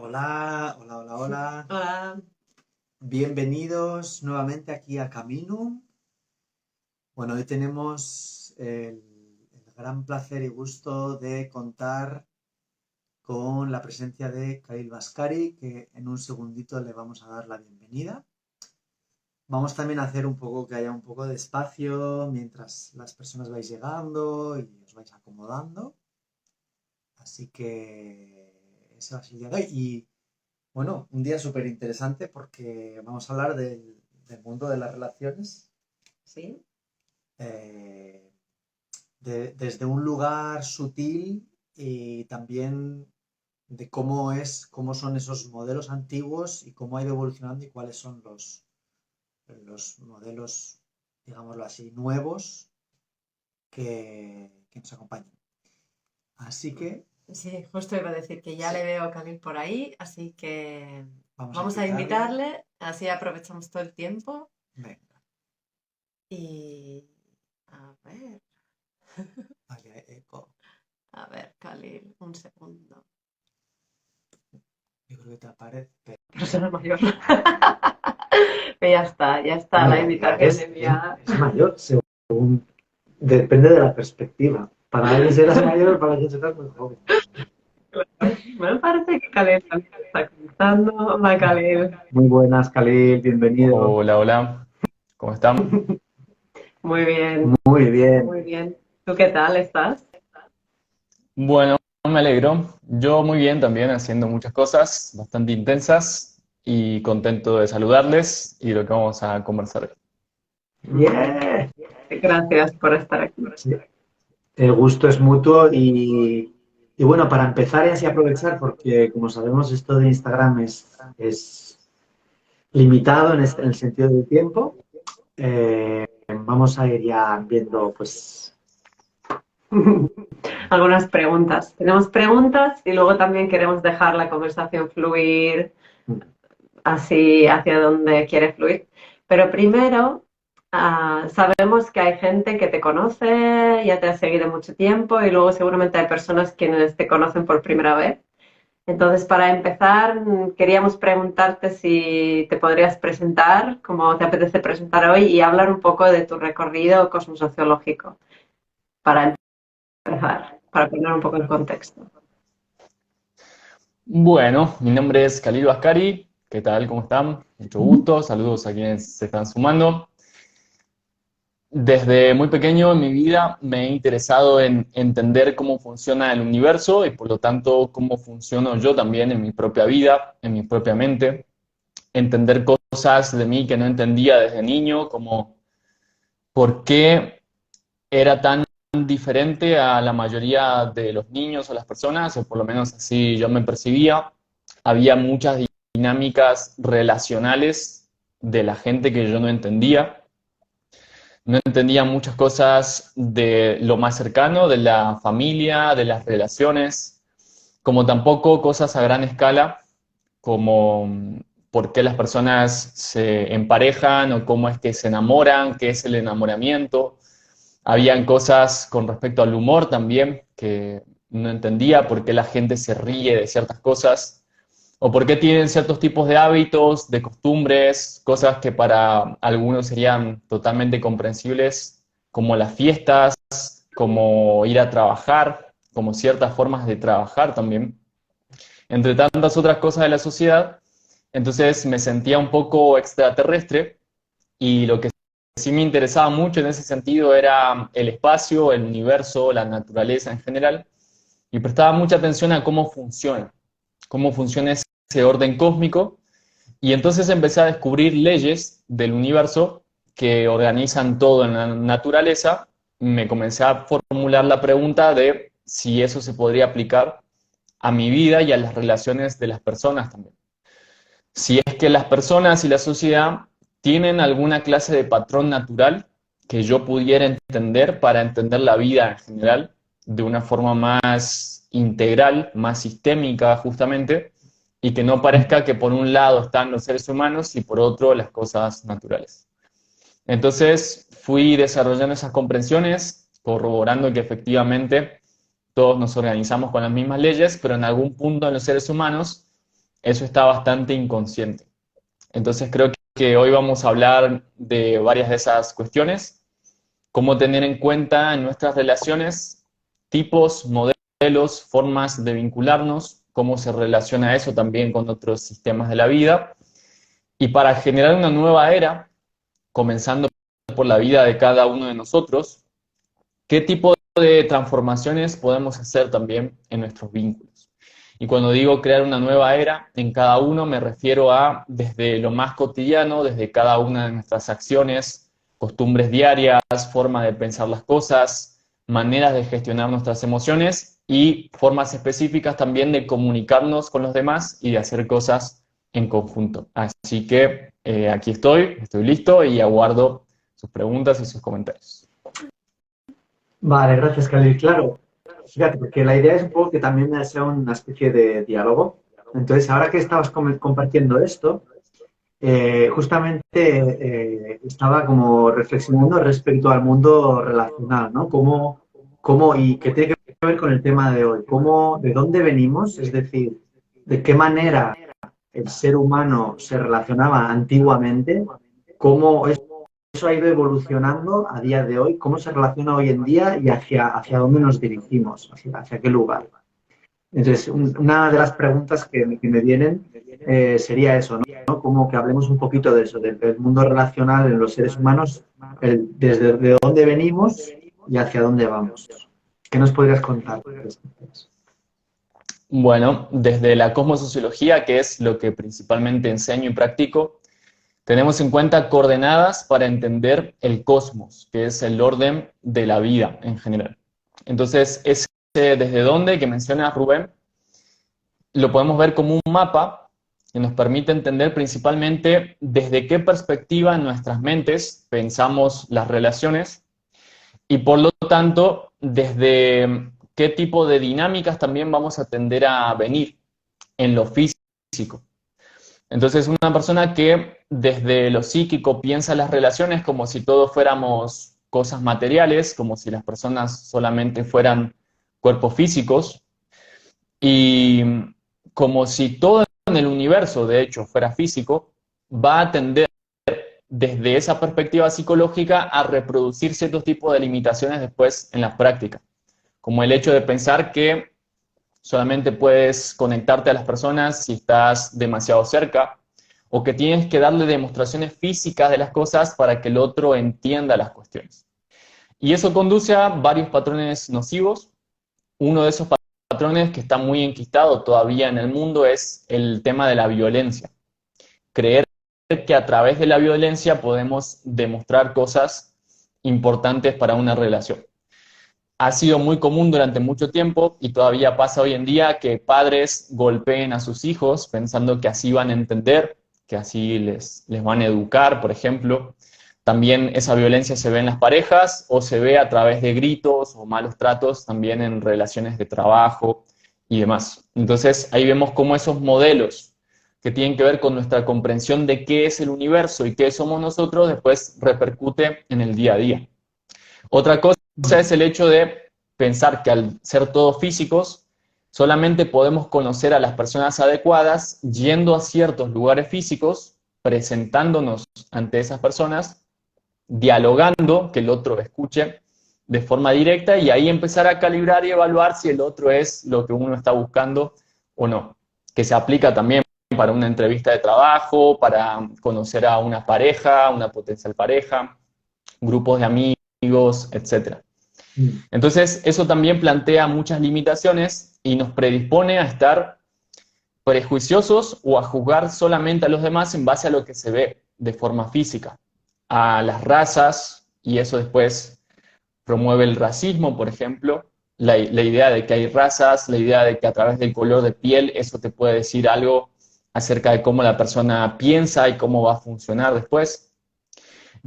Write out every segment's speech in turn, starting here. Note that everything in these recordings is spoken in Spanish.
Hola, hola, hola, hola. Hola. Bienvenidos nuevamente aquí a Camino. Bueno, hoy tenemos el gran placer y gusto de contar con la presencia de Khalil Baskari, que en un segundito le vamos a dar la bienvenida. Vamos también a hacer un poco que haya un poco de espacio mientras las personas vais llegando y os vais acomodando. Así que ese va a ser el día de hoy. Y bueno, un día súper interesante porque vamos a hablar del mundo de las relaciones Sí, eh, desde un lugar sutil y también de cómo son esos modelos antiguos y cómo ha ido evolucionando y cuáles son los modelos, digámoslo así, nuevos que nos acompañan. Así que sí, justo iba a decir que ya sí, le veo a Camil por ahí, así que vamos a vamos a invitarle. invitarle, así aprovechamos todo el tiempo Venga, y a ver, aquí hay eco. Khalil, un segundo. Yo creo que te aparece. Persona mayor. Que ya está Bueno, la ya invitación enviada. es mayor, según depende de la perspectiva. Para alguien serás mayor, para alguien serás muy joven. Me parece que Khalil también está comenzando. Hola, Khalil. Muy buenas, Khalil, bienvenido. Hola, hola, ¿cómo están? Muy bien, Muy bien. muy bien. ¿Tú qué tal estás? Bueno, me alegro. Yo muy bien también, haciendo muchas cosas bastante intensas y contento de saludarles y de lo que vamos a conversar hoy. Yeah. Gracias por estar aquí. Sí, el gusto es mutuo y bueno, para empezar y así aprovechar, porque como sabemos esto de Instagram es limitado en el sentido del tiempo, vamos a ir ya viendo pues Algunas preguntas. Tenemos preguntas y luego también queremos dejar la conversación fluir así hacia donde quiere fluir. Pero primero, sabemos que hay gente que te conoce, ya te ha seguido mucho tiempo y luego seguramente hay personas quienes te conocen por primera vez. Entonces, para empezar, queríamos preguntarte si te podrías presentar, como te apetece presentar hoy, y hablar un poco de tu recorrido cosmosociológico, para empezar, para poner un poco en contexto. Bueno, mi nombre es Khalil Baskari. ¿Qué tal? ¿Cómo están? Mucho gusto. Saludos a quienes se están sumando. Desde muy pequeño en mi vida me he interesado en entender cómo funciona el universo y por lo tanto cómo funciono yo también en mi propia vida, en mi propia mente. Entender cosas de mí que no entendía desde niño, como por qué era tan diferente a la mayoría de los niños o las personas, o por lo menos así yo me percibía. Había muchas dinámicas relacionales de la gente que yo no entendía. No entendía muchas cosas de lo más cercano, de la familia, de las relaciones, como tampoco cosas a gran escala, como por qué las personas se emparejan o cómo es que se enamoran, qué es el enamoramiento. Habían cosas con respecto al humor también que no entendía, por qué la gente se ríe de ciertas cosas o por qué tienen ciertos tipos de hábitos, de costumbres, cosas que para algunos serían totalmente comprensibles, como las fiestas, como ir a trabajar, como ciertas formas de trabajar también, entre tantas otras cosas de la sociedad. Entonces me sentía un poco extraterrestre y lo que sí me interesaba mucho en ese sentido era el espacio, el universo, la naturaleza en general, y prestaba mucha atención a cómo funciona ese orden cósmico, y entonces empecé a descubrir leyes del universo que organizan todo en la naturaleza. Me comencé a formular la pregunta de si eso se podría aplicar a mi vida y a las relaciones de las personas también. Si es que las personas y la sociedad tienen alguna clase de patrón natural que yo pudiera entender para entender la vida en general de una forma más integral, más sistémica justamente, y que no parezca que por un lado están los seres humanos y por otro las cosas naturales. Entonces fui desarrollando esas comprensiones, corroborando que efectivamente todos nos organizamos con las mismas leyes, pero en algún punto en los seres humanos eso está bastante inconsciente. Entonces creo que hoy vamos a hablar de varias de esas cuestiones, cómo tener en cuenta en nuestras relaciones tipos, modelos, formas de vincularnos, cómo se relaciona eso también con otros sistemas de la vida, y para generar una nueva era, comenzando por la vida de cada uno de nosotros, qué tipo de transformaciones podemos hacer también en nuestros vínculos. Y cuando digo crear una nueva era, en cada uno me refiero a desde lo más cotidiano, desde cada una de nuestras acciones, costumbres diarias, forma de pensar las cosas, maneras de gestionar nuestras emociones y formas específicas también de comunicarnos con los demás y de hacer cosas en conjunto. Así que aquí estoy listo y aguardo sus preguntas y sus comentarios. Vale, gracias, Khalil. Claro, fíjate, porque la idea es un poco que también sea una especie de diálogo. Entonces, ahora que estabas compartiendo esto, justamente estaba como reflexionando respecto al mundo relacional, ¿no? Y que tiene que ver con el tema de hoy. De dónde venimos, es decir, de qué manera el ser humano se relacionaba antiguamente, cómo eso ha ido evolucionando a día de hoy, cómo se relaciona hoy en día y hacia dónde nos dirigimos, hacia qué lugar. Entonces, una de las preguntas que me vienen sería eso, ¿no? Como que hablemos un poquito de eso, del mundo relacional en los seres humanos, desde de dónde venimos y hacia dónde vamos. ¿Qué nos podrías contar? Bueno, desde la cosmosociología, que es lo que principalmente enseño y practico, tenemos en cuenta coordenadas para entender el cosmos, que es el orden de la vida en general. Entonces, ese desde dónde que menciona Rubén, lo podemos ver como un mapa que nos permite entender principalmente desde qué perspectiva en nuestras mentes pensamos las relaciones y por lo tanto desde qué tipo de dinámicas también vamos a tender a venir en lo físico. Entonces una persona que desde lo psíquico piensa las relaciones como si todos fuéramos cosas materiales, como si las personas solamente fueran cuerpos físicos, y como si todo en el universo, de hecho, fuera físico, va a tender desde esa perspectiva psicológica a reproducir ciertos tipos de limitaciones después en la práctica, como el hecho de pensar que solamente puedes conectarte a las personas si estás demasiado cerca, o que tienes que darle demostraciones físicas de las cosas para que el otro entienda las cuestiones. Y eso conduce a varios patrones nocivos. Uno de esos patrones que está muy enquistado todavía en el mundo es el tema de la violencia. Creer que a través de la violencia podemos demostrar cosas importantes para una relación. Ha sido muy común durante mucho tiempo y todavía pasa hoy en día que padres golpeen a sus hijos pensando que así van a entender, que así les van a educar, por ejemplo. También esa violencia se ve en las parejas o se ve a través de gritos o malos tratos también en relaciones de trabajo y demás. Entonces ahí vemos cómo esos modelos que tienen que ver con nuestra comprensión de qué es el universo y qué somos nosotros después repercute en el día a día. Otra cosa es el hecho de pensar que al ser todos físicos solamente podemos conocer a las personas adecuadas yendo a ciertos lugares físicos, presentándonos ante esas personas, dialogando, que el otro escuche de forma directa y ahí empezar a calibrar y evaluar si el otro es lo que uno está buscando o no. Que se aplica también para una entrevista de trabajo, para conocer a una pareja, una potencial pareja, grupos de amigos, etc. Entonces, eso también plantea muchas limitaciones y nos predispone a estar prejuiciosos o a juzgar solamente a los demás en base a lo que se ve de forma física, a las razas, y eso después promueve el racismo, por ejemplo, la idea de que hay razas, la idea de que a través del color de piel eso te puede decir algo acerca de cómo la persona piensa y cómo va a funcionar después.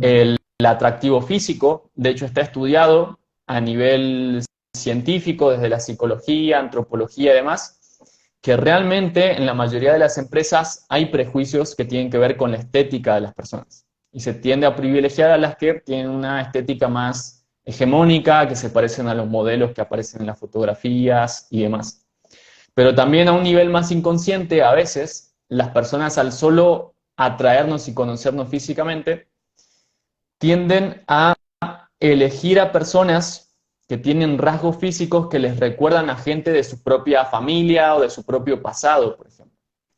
El atractivo físico, de hecho, está estudiado a nivel científico, desde la psicología, antropología y demás, que realmente en la mayoría de las empresas hay prejuicios que tienen que ver con la estética de las personas. Y se tiende a privilegiar a las que tienen una estética más hegemónica, que se parecen a los modelos que aparecen en las fotografías y demás. Pero también a un nivel más inconsciente, a veces, las personas al solo atraernos y conocernos físicamente, tienden a elegir a personas que tienen rasgos físicos que les recuerdan a gente de su propia familia o de su propio pasado, por ejemplo.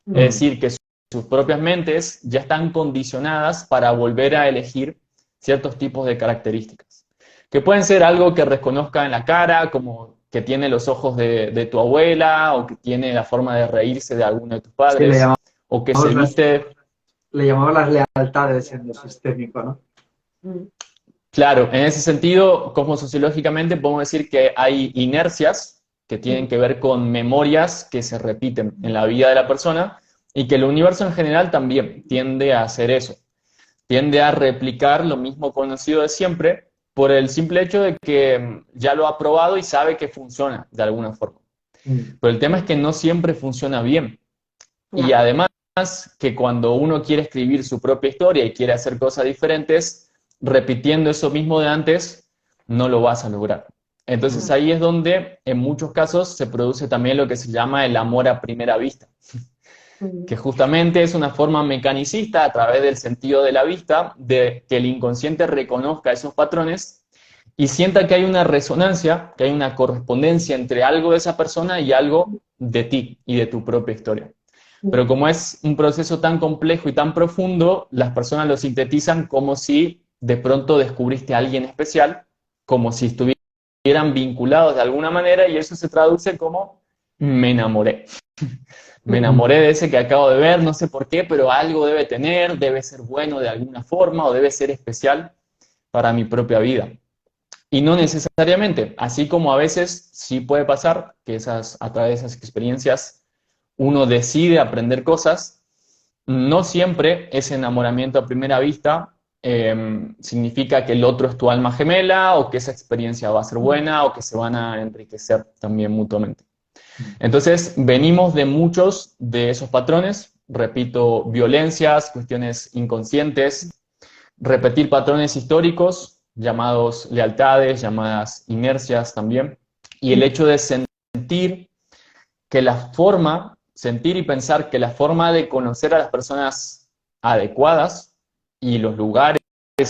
Es decir, que sus propias mentes ya están condicionadas para volver a elegir ciertos tipos de características, que pueden ser algo que reconozca en la cara, como que tiene los ojos de tu abuela, o que tiene la forma de reírse de alguno de tus Sí, padres, o que se viste... le llamamos las lealtades en lo sistémico, ¿no? Claro, en ese sentido, cosmosociológicamente podemos decir que hay inercias que tienen que ver con memorias que se repiten en la vida de la persona y que el universo en general también tiende a hacer eso. Tiende a replicar lo mismo conocido de siempre por el simple hecho de que ya lo ha probado y sabe que funciona de alguna forma. Pero el tema es que no siempre funciona bien. Y además que cuando uno quiere escribir su propia historia y quiere hacer cosas diferentes, repitiendo eso mismo de antes, no lo vas a lograr. Entonces ahí es donde en muchos casos se produce también lo que se llama el amor a primera vista, que justamente es una forma mecanicista a través del sentido de la vista, de que el inconsciente reconozca esos patrones y sienta que hay una resonancia, que hay una correspondencia entre algo de esa persona y algo de ti y de tu propia historia. Pero como es un proceso tan complejo y tan profundo, las personas lo sintetizan como si de pronto descubriste a alguien especial, como si estuvieran vinculados de alguna manera, y eso se traduce como me enamoré. Me enamoré de ese que acabo de ver, no sé por qué, pero algo debe tener, debe ser bueno de alguna forma o debe ser especial para mi propia vida. Y no necesariamente, así como a veces sí puede pasar que a través de esas experiencias uno decide aprender cosas, no siempre ese enamoramiento a primera vista significa que el otro es tu alma gemela o que esa experiencia va a ser buena o que se van a enriquecer también mutuamente. Entonces, venimos de muchos de esos patrones, repito, violencias, cuestiones inconscientes, repetir patrones históricos, llamados lealtades, llamadas inercias también, y el hecho de sentir y pensar que la forma de conocer a las personas adecuadas y los lugares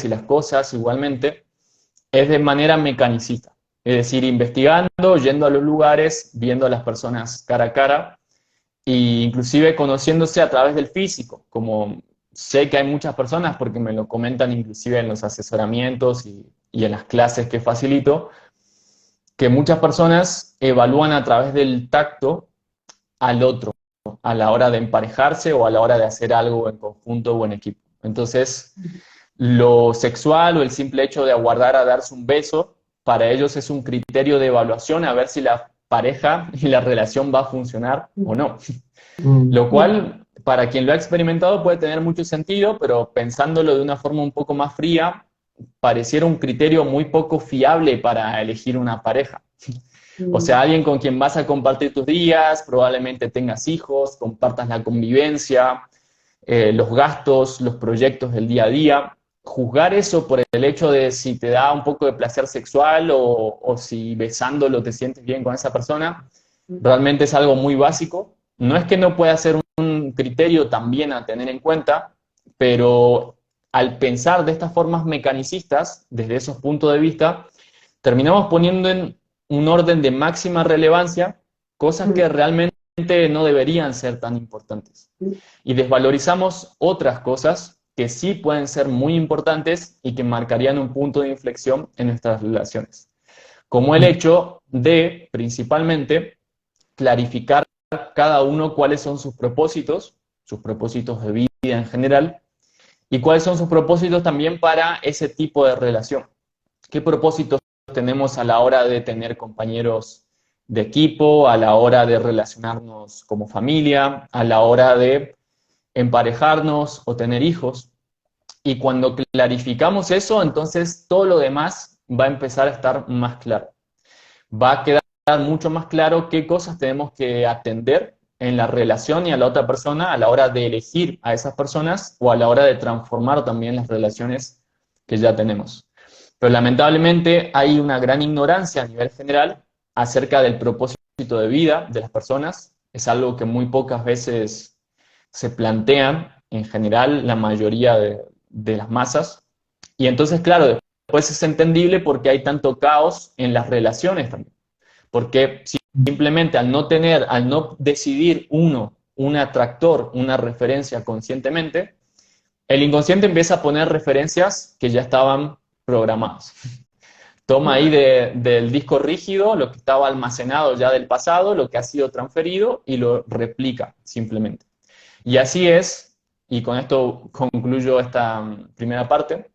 y las cosas igualmente es de manera mecanicista. Es decir, investigando, yendo a los lugares, viendo a las personas cara a cara e inclusive conociéndose a través del físico, como sé que hay muchas personas, porque me lo comentan inclusive en los asesoramientos y en las clases que facilito, que muchas personas evalúan a través del tacto al otro, a la hora de emparejarse o a la hora de hacer algo en conjunto o en equipo. Entonces, lo sexual o el simple hecho de aguardar a darse un beso, para ellos es un criterio de evaluación a ver si la pareja y la relación va a funcionar o no. Lo cual, para quien lo ha experimentado, puede tener mucho sentido, pero pensándolo de una forma un poco más fría, pareciera un criterio muy poco fiable para elegir una pareja. O sea, alguien con quien vas a compartir tus días, probablemente tengas hijos, compartas la convivencia, los gastos, los proyectos del día a día. Juzgar eso por el hecho de si te da un poco de placer sexual o si besándolo te sientes bien con esa persona, realmente es algo muy básico. No es que no pueda ser un criterio también a tener en cuenta, pero al pensar de estas formas mecanicistas, desde esos puntos de vista, terminamos poniendo en un orden de máxima relevancia cosas que realmente no deberían ser tan importantes. Y desvalorizamos otras cosas que sí pueden ser muy importantes y que marcarían un punto de inflexión en nuestras relaciones. Como el hecho de, principalmente, clarificar cada uno cuáles son sus propósitos de vida en general, y cuáles son sus propósitos también para ese tipo de relación. ¿Qué propósitos tenemos a la hora de tener compañeros de equipo, a la hora de relacionarnos como familia, a la hora de emparejarnos o tener hijos? Y cuando clarificamos eso, entonces todo lo demás va a empezar a estar más claro. Va a quedar mucho más claro qué cosas tenemos que atender en la relación y a la otra persona a la hora de elegir a esas personas o a la hora de transformar también las relaciones que ya tenemos. Pero lamentablemente hay una gran ignorancia a nivel general acerca del propósito de vida de las personas. Es algo que muy pocas veces se plantean en general la mayoría de las masas. Y entonces, claro, después es entendible por qué hay tanto caos en las relaciones también. Porque simplemente al no decidir uno, un atractor, una referencia conscientemente, el inconsciente empieza a poner referencias que ya estaban programadas. Toma ahí del disco rígido lo que estaba almacenado ya del pasado, lo que ha sido transferido y lo replica simplemente. Y así es, y con esto concluyo esta primera parte,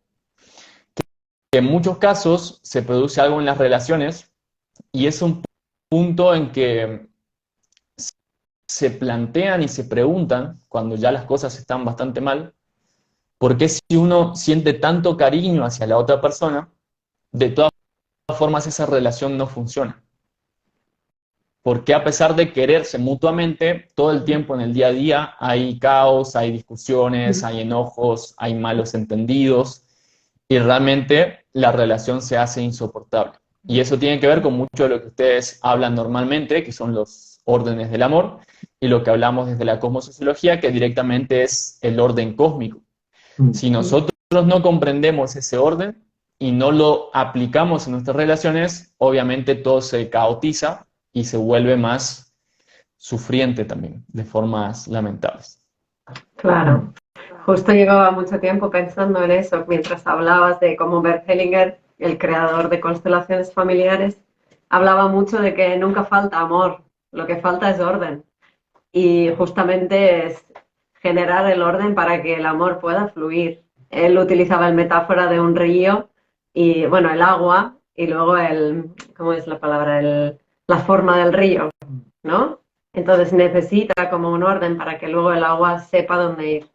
que en muchos casos se produce algo en las relaciones y es un punto en que se plantean y se preguntan, cuando ya las cosas están bastante mal, ¿por qué si uno siente tanto cariño hacia la otra persona, de todas formas esa relación no funciona? Porque a pesar de quererse mutuamente, todo el tiempo en el día a día hay caos, hay discusiones, hay enojos, hay malos entendidos, y realmente la relación se hace insoportable. Y eso tiene que ver con mucho de lo que ustedes hablan normalmente, que son los órdenes del amor, y lo que hablamos desde la cosmosociología, que directamente es el orden cósmico. Si nosotros no comprendemos ese orden y no lo aplicamos en nuestras relaciones, obviamente todo se caotiza y se vuelve más sufriente también, de formas lamentables. Claro. Justo llevaba mucho tiempo pensando en eso mientras hablabas de cómo Bert Hellinger, el creador de constelaciones familiares, hablaba mucho de que nunca falta amor, lo que falta es orden. Y justamente es generar el orden para que el amor pueda fluir. Él utilizaba la metáfora de un río y, bueno, el agua y luego ¿cómo es la palabra? La forma del río, ¿no? Entonces necesita como un orden para que luego el agua sepa dónde ir.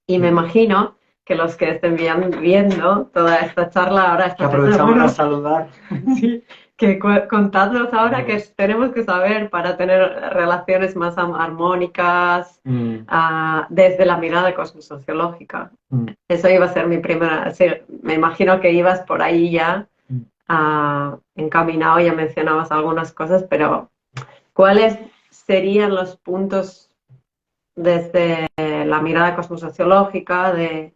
Y me imagino que los que estén viendo toda esta charla ahora que aprovechamos para saludar. Sí, que contadnos ahora que tenemos que saber para tener relaciones más armónicas desde la mirada cosmosociológica. Eso iba a ser mi primera, sí, me imagino que ibas por ahí ya encaminado, ya mencionabas algunas cosas, pero ¿cuáles serían los puntos desde la mirada cosmosociológica de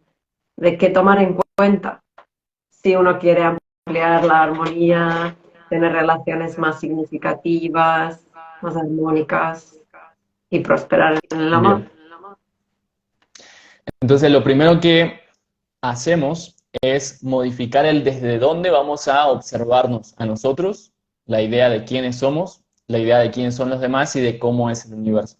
qué tomar en cuenta si uno quiere ampliar la armonía, tener relaciones más significativas, más armónicas y prosperar en el amor? Bien. Entonces, lo primero que hacemos es modificar el desde dónde vamos a observarnos a nosotros, la idea de quiénes somos, la idea de quiénes son los demás y de cómo es el universo.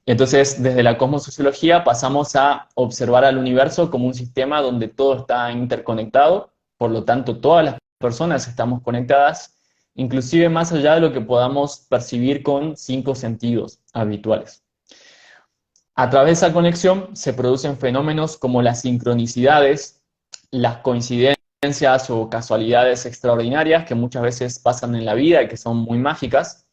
Entonces, desde la cosmosociología pasamos a observar al universo como un sistema donde todo está interconectado, por lo tanto todas las personas estamos conectadas, inclusive más allá de lo que podamos percibir con 5 sentidos habituales. A través de esa conexión se producen fenómenos como las sincronicidades, las coincidencias o casualidades extraordinarias que muchas veces pasan en la vida y que son muy mágicas,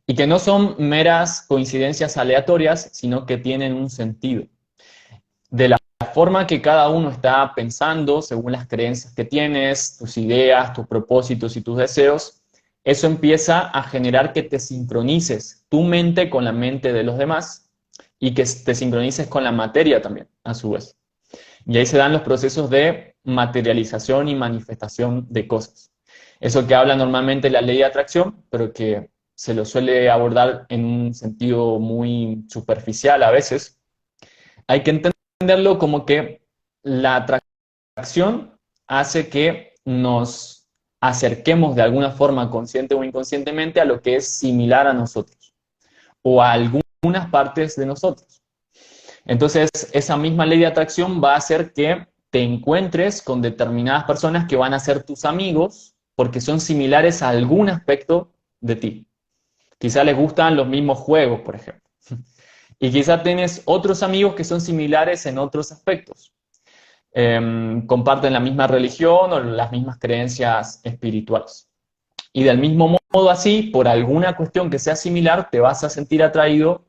y que no son meras coincidencias aleatorias, sino que tienen un sentido. De la forma que cada uno está pensando, según las creencias que tienes, tus ideas, tus propósitos y tus deseos, eso empieza a generar que te sincronices tu mente con la mente de los demás y que te sincronices con la materia también, a su vez. Y ahí se dan los procesos de materialización y manifestación de cosas. Eso que habla normalmente la ley de atracción, pero que se lo suele abordar en un sentido muy superficial a veces. Hay que entenderlo como que la atracción hace que nos acerquemos de alguna forma, consciente o inconscientemente, a lo que es similar a nosotros, o a algunas partes de nosotros. Entonces, esa misma ley de atracción va a hacer que te encuentres con determinadas personas que van a ser tus amigos, porque son similares a algún aspecto de ti. Quizá les gustan los mismos juegos, por ejemplo. Y quizá tienes otros amigos que son similares en otros aspectos. Comparten la misma religión o las mismas creencias espirituales. Y del mismo modo así, por alguna cuestión que sea similar, te vas a sentir atraído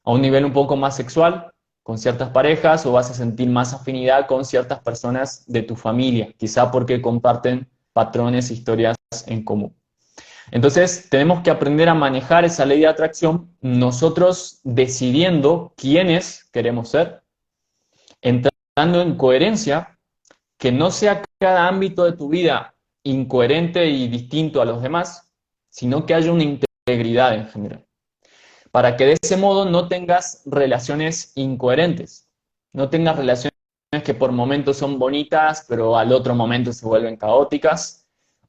a un nivel un poco más sexual con ciertas parejas o vas a sentir más afinidad con ciertas personas de tu familia, quizá porque comparten patrones e historias en común. Entonces, tenemos que aprender a manejar esa ley de atracción, nosotros decidiendo quiénes queremos ser, entrando en coherencia, que no sea cada ámbito de tu vida incoherente y distinto a los demás, sino que haya una integridad en general. Para que de ese modo no tengas relaciones incoherentes, no tengas relaciones que por momentos son bonitas, pero al otro momento se vuelven caóticas,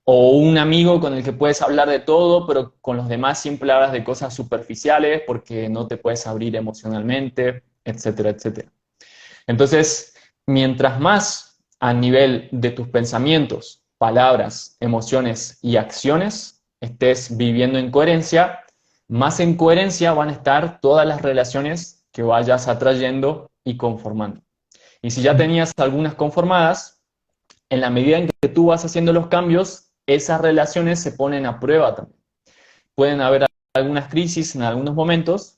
o un amigo con el que puedes hablar de todo, pero con los demás siempre hablas de cosas superficiales porque no te puedes abrir emocionalmente, etcétera, etcétera. Entonces, mientras más a nivel de tus pensamientos, palabras, emociones y acciones estés viviendo en coherencia, más en coherencia van a estar todas las relaciones que vayas atrayendo y conformando. Y si ya tenías algunas conformadas, en la medida en que tú vas haciendo los cambios, esas relaciones se ponen a prueba también. Pueden haber algunas crisis en algunos momentos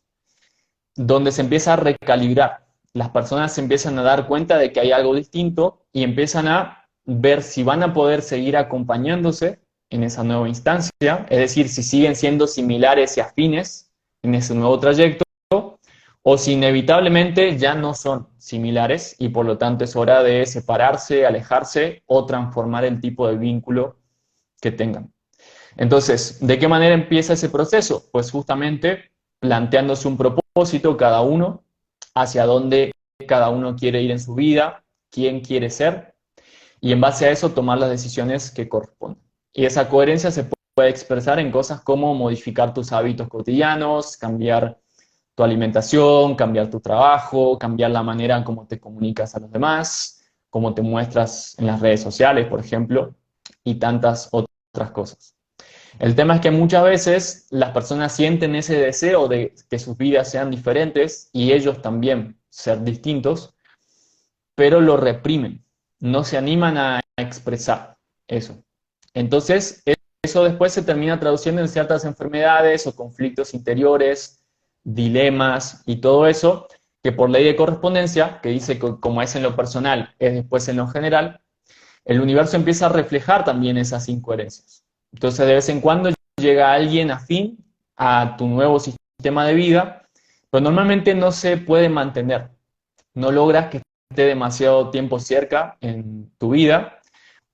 donde se empieza a recalibrar. Las personas se empiezan a dar cuenta de que hay algo distinto y empiezan a ver si van a poder seguir acompañándose en esa nueva instancia, es decir, si siguen siendo similares y afines en ese nuevo trayecto, o si inevitablemente ya no son similares y por lo tanto es hora de separarse, alejarse o transformar el tipo de vínculo que tengan. Entonces, ¿de qué manera empieza ese proceso? Pues justamente planteándose un propósito cada uno, hacia dónde cada uno quiere ir en su vida, quién quiere ser, y en base a eso tomar las decisiones que corresponden. Y esa coherencia se puede expresar en cosas como modificar tus hábitos cotidianos, cambiar tu alimentación, cambiar tu trabajo, cambiar la manera en cómo te comunicas a los demás, cómo te muestras en las redes sociales, por ejemplo, y tantas otras cosas. El tema es que muchas veces las personas sienten ese deseo de que sus vidas sean diferentes y ellos también ser distintos, pero lo reprimen, no se animan a expresar eso. Entonces, eso después se termina traduciendo en ciertas enfermedades o conflictos interiores, dilemas y todo eso, que por ley de correspondencia, que dice que como es en lo personal, es después en lo general, el universo empieza a reflejar también esas incoherencias. Entonces, de vez en cuando llega alguien afín a tu nuevo sistema de vida, pero normalmente no se puede mantener. No logras que esté demasiado tiempo cerca en tu vida,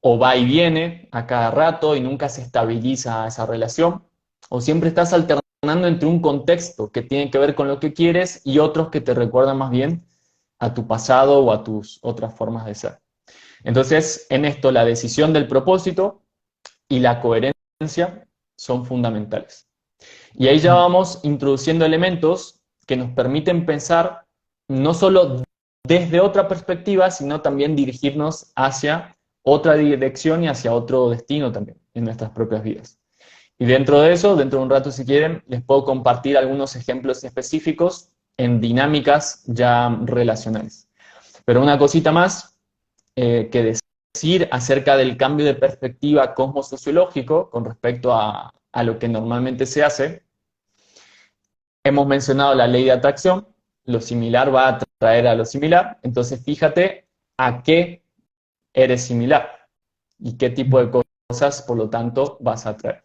o va y viene a cada rato y nunca se estabiliza esa relación, o siempre estás alternando entre un contexto que tiene que ver con lo que quieres y otros que te recuerdan más bien a tu pasado o a tus otras formas de ser. Entonces, en esto la decisión del propósito y la coherencia son fundamentales. Y ahí ya vamos introduciendo elementos que nos permiten pensar no solo desde otra perspectiva, sino también dirigirnos hacia otra dirección y hacia otro destino también en nuestras propias vidas. Y dentro de eso, dentro de un rato si quieren, les puedo compartir algunos ejemplos específicos en dinámicas ya relacionales. Pero una cosita más que decir acerca del cambio de perspectiva cosmosociológico con respecto a lo que normalmente se hace. Hemos mencionado la ley de atracción, lo similar va a atraer a lo similar, entonces fíjate a qué eres similar y qué tipo de cosas, por lo tanto, vas a atraer.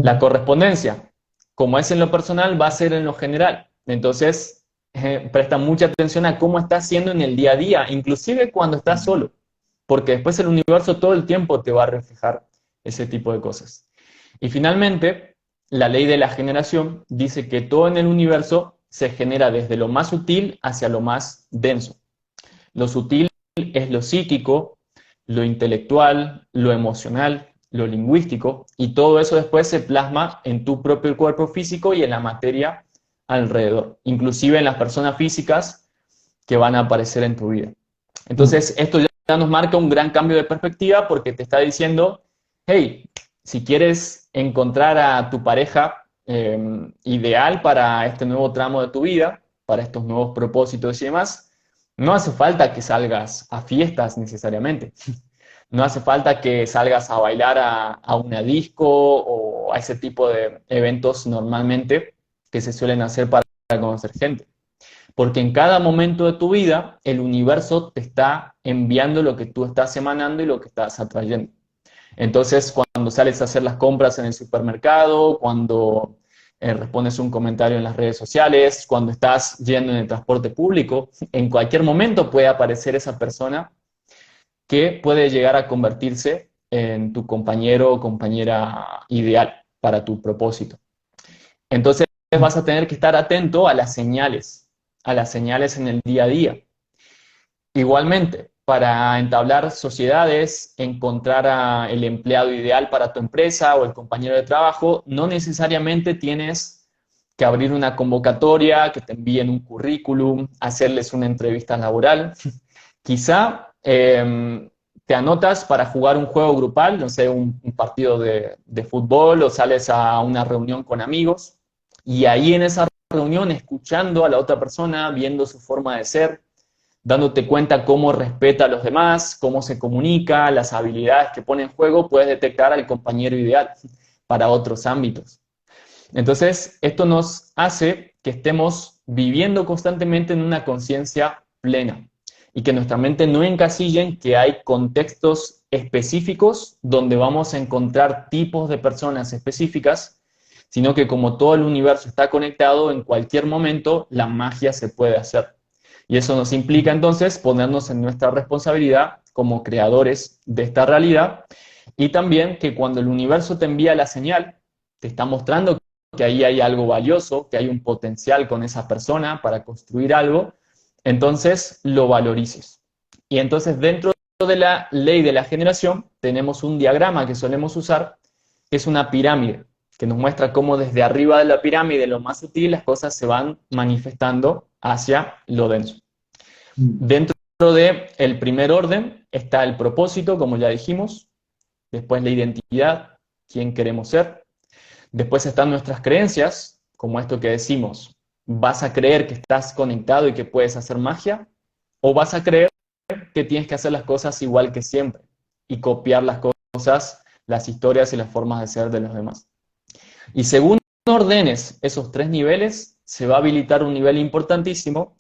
La correspondencia, como es en lo personal, va a ser en lo general. Entonces, presta mucha atención a cómo estás haciendo en el día a día, inclusive cuando estás solo, porque después el universo todo el tiempo te va a reflejar ese tipo de cosas. Y finalmente, la ley de la generación dice que todo en el universo se genera desde lo más sutil hacia lo más denso. Lo sutil es lo psíquico, lo intelectual, lo emocional, lo lingüístico, y todo eso después se plasma en tu propio cuerpo físico y en la materia alrededor, inclusive en las personas físicas que van a aparecer en tu vida. Entonces, esto ya nos marca un gran cambio de perspectiva porque te está diciendo, hey, si quieres encontrar a tu pareja ideal para este nuevo tramo de tu vida, para estos nuevos propósitos y demás, no hace falta que salgas a fiestas necesariamente. No hace falta que salgas a bailar a una disco o a ese tipo de eventos normalmente que se suelen hacer para conocer gente. Porque en cada momento de tu vida, el universo te está enviando lo que tú estás emanando y lo que estás atrayendo. Entonces, cuando sales a hacer las compras en el supermercado, cuando respondes un comentario en las redes sociales, cuando estás yendo en el transporte público, en cualquier momento puede aparecer esa persona que puede llegar a convertirse en tu compañero o compañera ideal para tu propósito. Entonces vas a tener que estar atento a las señales en el día a día. Igualmente, para entablar sociedades, encontrar el empleado ideal para tu empresa o el compañero de trabajo, no necesariamente tienes que abrir una convocatoria, que te envíen un currículum, hacerles una entrevista laboral. Quizá te anotas para jugar un juego grupal, no sé, un partido de fútbol, o sales a una reunión con amigos, y ahí en esa reunión, escuchando a la otra persona, viendo su forma de ser, dándote cuenta cómo respeta a los demás, cómo se comunica, las habilidades que pone en juego, puedes detectar al compañero ideal para otros ámbitos. Entonces, esto nos hace que estemos viviendo constantemente en una conciencia plena y que nuestra mente no encasille en que hay contextos específicos donde vamos a encontrar tipos de personas específicas, sino que como todo el universo está conectado, en cualquier momento la magia se puede hacer. Y eso nos implica entonces ponernos en nuestra responsabilidad como creadores de esta realidad, y también que cuando el universo te envía la señal, te está mostrando que ahí hay algo valioso, que hay un potencial con esa persona para construir algo, entonces lo valorices. Y entonces dentro de la ley de la generación tenemos un diagrama que solemos usar, que es una pirámide, que nos muestra cómo desde arriba de la pirámide, lo más sutil, las cosas se van manifestando hacia lo denso. Dentro del primer orden está el propósito, como ya dijimos, después la identidad, quién queremos ser, después están nuestras creencias, como esto que decimos, ¿vas a creer que estás conectado y que puedes hacer magia? ¿O vas a creer que tienes que hacer las cosas igual que siempre y copiar las cosas, las historias y las formas de ser de los demás? Y según ordenes esos tres niveles, se va a habilitar un nivel importantísimo,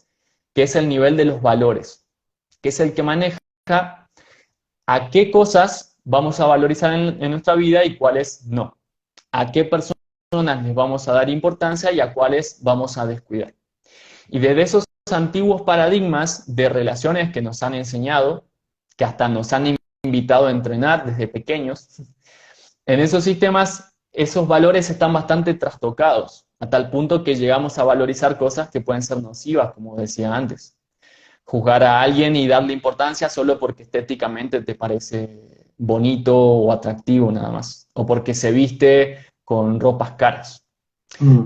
que es el nivel de los valores, que es el que maneja a qué cosas vamos a valorizar en nuestra vida y cuáles no. A qué personas les vamos a dar importancia y a cuáles vamos a descuidar. Y desde esos antiguos paradigmas de relaciones que nos han enseñado, que hasta nos han invitado a entrenar desde pequeños, en esos sistemas esos valores están bastante trastocados, a tal punto que llegamos a valorizar cosas que pueden ser nocivas, como decía antes. Juzgar a alguien y darle importancia solo porque estéticamente te parece bonito o atractivo nada más, o porque se viste con ropas caras.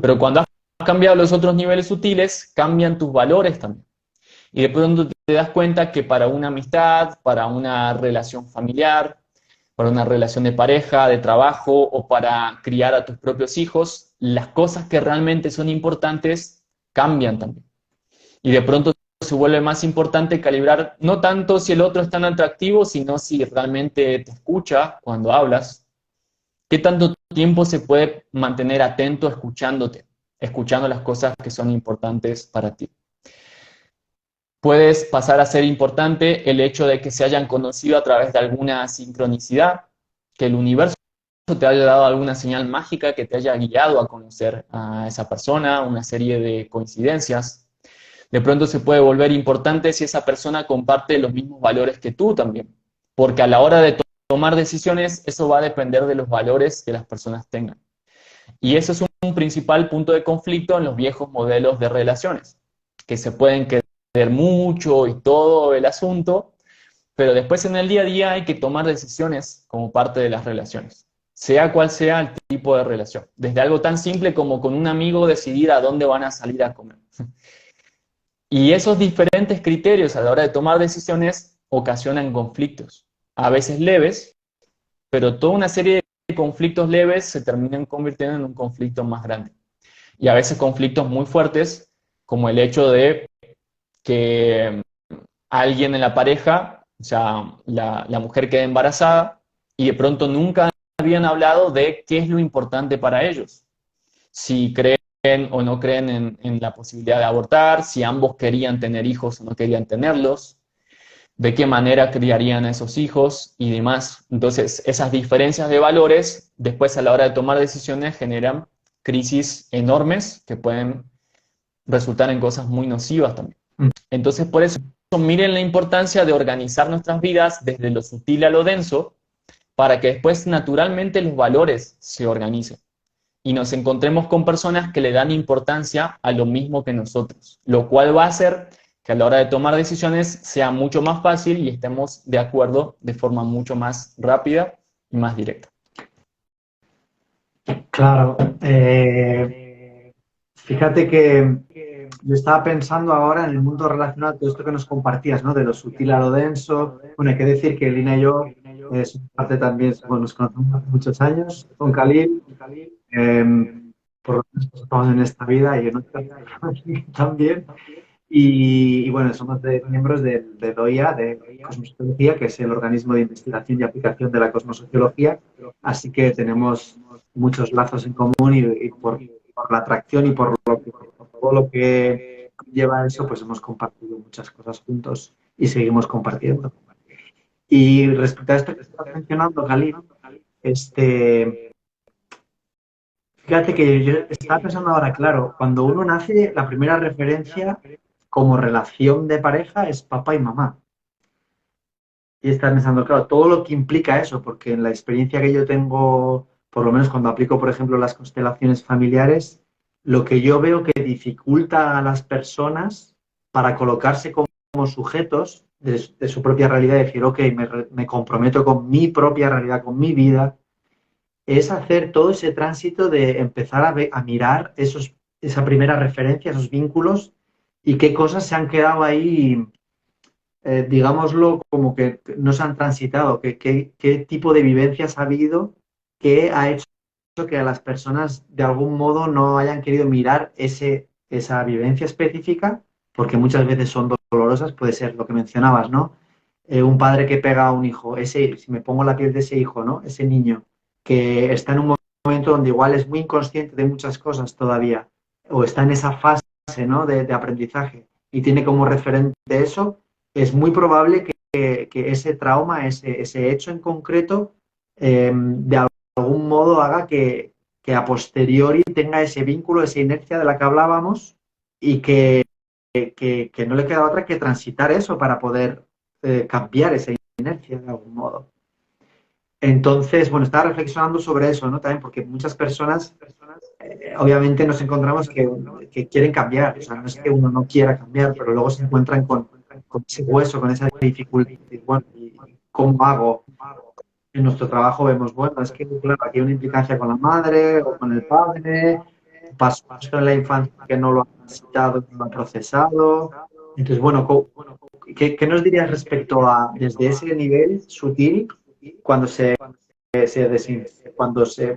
Pero cuando has cambiado los otros niveles sutiles, cambian tus valores también. Y de pronto te das cuenta que para una amistad, para una relación familiar, para una relación de pareja, de trabajo o para criar a tus propios hijos, las cosas que realmente son importantes cambian también. Y de pronto se vuelve más importante calibrar no tanto si el otro es tan atractivo, sino si realmente te escucha cuando hablas. ¿Qué tanto tiempo se puede mantener atento escuchándote, escuchando las cosas que son importantes para ti? Puedes pasar a ser importante el hecho de que se hayan conocido a través de alguna sincronicidad, que el universo te haya dado alguna señal mágica que te haya guiado a conocer a esa persona, una serie de coincidencias. De pronto se puede volver importante si esa persona comparte los mismos valores que tú también, porque a la hora de tomar decisiones, eso va a depender de los valores que las personas tengan. Y eso es un principal punto de conflicto en los viejos modelos de relaciones, que se pueden querer mucho y todo el asunto, pero después en el día a día hay que tomar decisiones como parte de las relaciones, sea cual sea el tipo de relación. Desde algo tan simple como con un amigo decidir a dónde van a salir a comer. Y esos diferentes criterios a la hora de tomar decisiones ocasionan conflictos, a veces leves, pero toda una serie de conflictos leves se terminan convirtiendo en un conflicto más grande. Y a veces conflictos muy fuertes, como el hecho de que alguien en la pareja, o sea, la mujer queda embarazada y de pronto nunca habían hablado de qué es lo importante para ellos. Si creen o no creen en la posibilidad de abortar, si ambos querían tener hijos o no querían tenerlos. de qué manera criarían a esos hijos y demás. Entonces, esas diferencias de valores, después a la hora de tomar decisiones, generan crisis enormes que pueden resultar en cosas muy nocivas también. Entonces, por eso, miren la importancia de organizar nuestras vidas desde lo sutil a lo denso, para que después naturalmente los valores se organicen y nos encontremos con personas que le dan importancia a lo mismo que nosotros, lo cual va a hacer que a la hora de tomar decisiones sea mucho más fácil y estemos de acuerdo de forma mucho más rápida y más directa. Claro. Fíjate que yo estaba pensando ahora en el mundo relacional, todo esto que nos compartías, ¿no? De lo sutil a lo denso. Bueno, hay que decir que Lina y yo somos parte también, bueno, nos conocemos hace muchos años con Khalil. Por lo menos estamos en esta vida y en otra también. Y bueno, somos miembros de DOIA, de Cosmosociología, que es el organismo de investigación y aplicación de la cosmosociología. Así que tenemos muchos lazos en común y por la atracción y por todo lo que lleva eso, pues hemos compartido muchas cosas juntos y seguimos compartiendo. Y respecto a esto que estás mencionando, Khalil, fíjate que yo estaba pensando ahora, claro, cuando uno nace, la primera referencia como relación de pareja es papá y mamá. Y estás pensando, claro, todo lo que implica eso, porque en la experiencia que yo tengo, por lo menos cuando aplico, por ejemplo, las constelaciones familiares, lo que yo veo que dificulta a las personas para colocarse como sujetos de su propia realidad y decir, ok, me comprometo con mi propia realidad, con mi vida, es hacer todo ese tránsito de empezar a mirar esa primera referencia, esos vínculos y qué cosas se han quedado ahí, digámoslo, como que no se han transitado, qué tipo de vivencias ha habido que ha hecho que a las personas de algún modo no hayan querido mirar esa vivencia específica, porque muchas veces son dolorosas, puede ser lo que mencionabas, ¿no? Un padre que pega a un hijo, si me pongo en la piel de ese hijo, ¿no? Ese niño que está en un momento donde igual es muy inconsciente de muchas cosas todavía, o está en esa fase, ¿no? de aprendizaje y tiene como referente eso, es muy probable que ese trauma, ese hecho en concreto, de algún modo haga que a posteriori tenga ese vínculo, esa inercia de la que hablábamos y que no le queda otra que transitar eso para poder cambiar esa inercia de algún modo. Entonces, bueno, estaba reflexionando sobre eso, ¿no? También porque muchas personas, obviamente nos encontramos que quieren cambiar, o sea, no es que uno no quiera cambiar, pero luego se encuentran con ese hueso, con esa dificultad, bueno, ¿y cómo hago? En nuestro trabajo vemos, bueno, es que claro, aquí hay una implicancia con la madre o con el padre, pasó esto en la infancia que no lo ha necesitado, no lo ha procesado. Entonces, bueno, ¿qué nos dirías respecto a, desde ese nivel sutil, cuando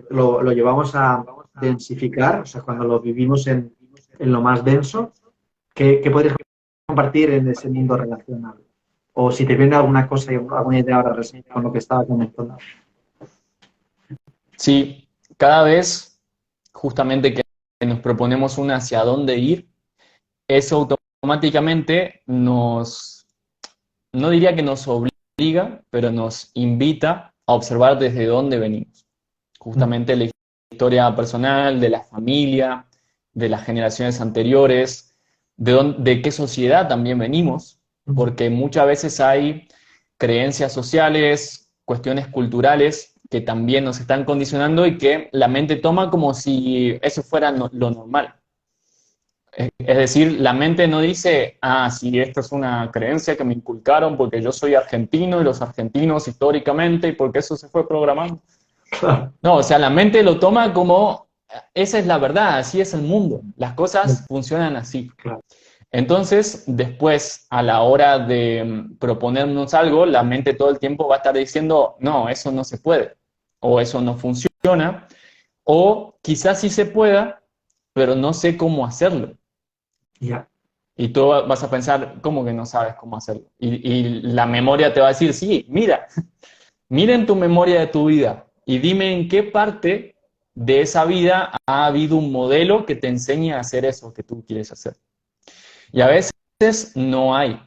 lo llevamos a densificar, o sea, cuando lo vivimos en lo más denso, ¿qué podrías compartir en ese mundo relacional? O si te viene alguna cosa, alguna idea ahora con lo que estaba comentando. Sí, cada vez justamente que nos proponemos un hacia dónde ir, eso automáticamente no diría que nos obliga, pero nos invita a observar desde dónde venimos. Justamente la historia personal, de la familia, de las generaciones anteriores, de qué sociedad también venimos, porque muchas veces hay creencias sociales, cuestiones culturales que también nos están condicionando y que la mente toma como si eso fuera lo normal. Es decir, la mente no dice, sí, esta es una creencia que me inculcaron porque yo soy argentino y los argentinos históricamente y porque eso se fue programando. No, o sea, la mente lo toma como, esa es la verdad, así es el mundo, las cosas funcionan así. Entonces, después, a la hora de proponernos algo, la mente todo el tiempo va a estar diciendo, no, eso no se puede, o eso no funciona, o quizás sí se pueda, pero no sé cómo hacerlo. Yeah. Y tú vas a pensar, ¿cómo que no sabes cómo hacerlo? Y la memoria te va a decir, sí, mira en tu memoria de tu vida y dime en qué parte de esa vida ha habido un modelo que te enseñe a hacer eso que tú quieres hacer. Y a veces no hay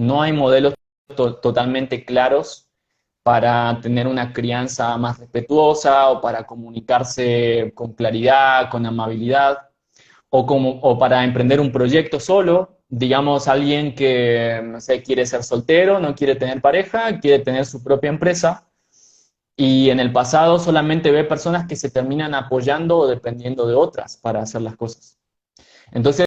modelos totalmente claros para tener una crianza más respetuosa o para comunicarse con claridad, con amabilidad, o para emprender un proyecto solo. Digamos, alguien que, no sé, quiere ser soltero, no quiere tener pareja, quiere tener su propia empresa, y en el pasado solamente ve personas que se terminan apoyando o dependiendo de otras para hacer las cosas. Entonces,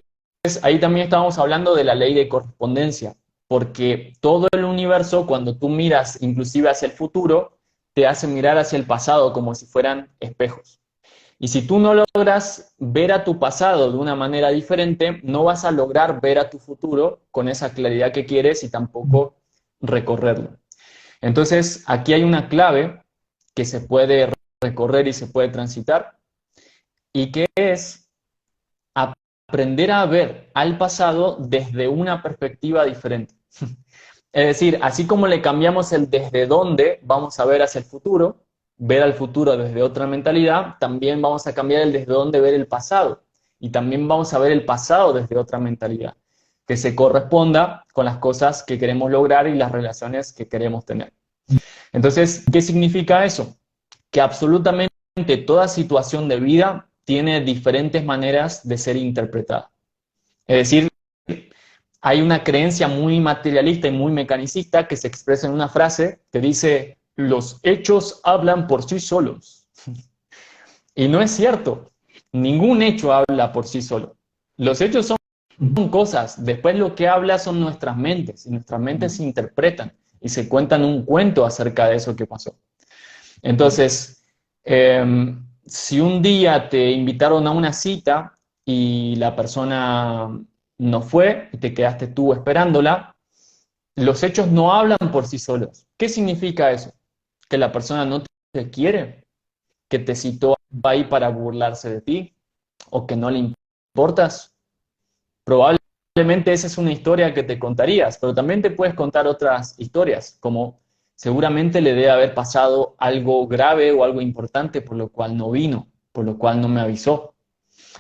ahí también estábamos hablando de la ley de correspondencia, porque todo el universo, cuando tú miras inclusive hacia el futuro, te hace mirar hacia el pasado como si fueran espejos. Y si tú no logras ver a tu pasado de una manera diferente, no vas a lograr ver a tu futuro con esa claridad que quieres y tampoco recorrerlo. Entonces, aquí hay una clave que se puede recorrer y se puede transitar, y que es aprender a ver al pasado desde una perspectiva diferente. Es decir, así como le cambiamos el desde dónde vamos a ver hacia el futuro, ver al futuro desde otra mentalidad, también vamos a cambiar el desde dónde ver el pasado. Y también vamos a ver el pasado desde otra mentalidad, que se corresponda con las cosas que queremos lograr y las relaciones que queremos tener. Entonces, ¿qué significa eso? Que absolutamente toda situación de vida tiene diferentes maneras de ser interpretada. Es decir, hay una creencia muy materialista y muy mecanicista que se expresa en una frase que dice: los hechos hablan por sí solos. Y no es cierto. Ningún hecho habla por sí solo. Los hechos son cosas. Después lo que habla son nuestras mentes. Y nuestras mentes se interpretan y se cuentan un cuento acerca de eso que pasó. Entonces, si un día te invitaron a una cita y la persona no fue y te quedaste tú esperándola, los hechos no hablan por sí solos. ¿Qué significa eso? Que la persona no te quiere, que te citó ahí para burlarse de ti, o que no le importas. Probablemente esa es una historia que te contarías, pero también te puedes contar otras historias, como seguramente le debe haber pasado algo grave o algo importante por lo cual no vino, por lo cual no me avisó.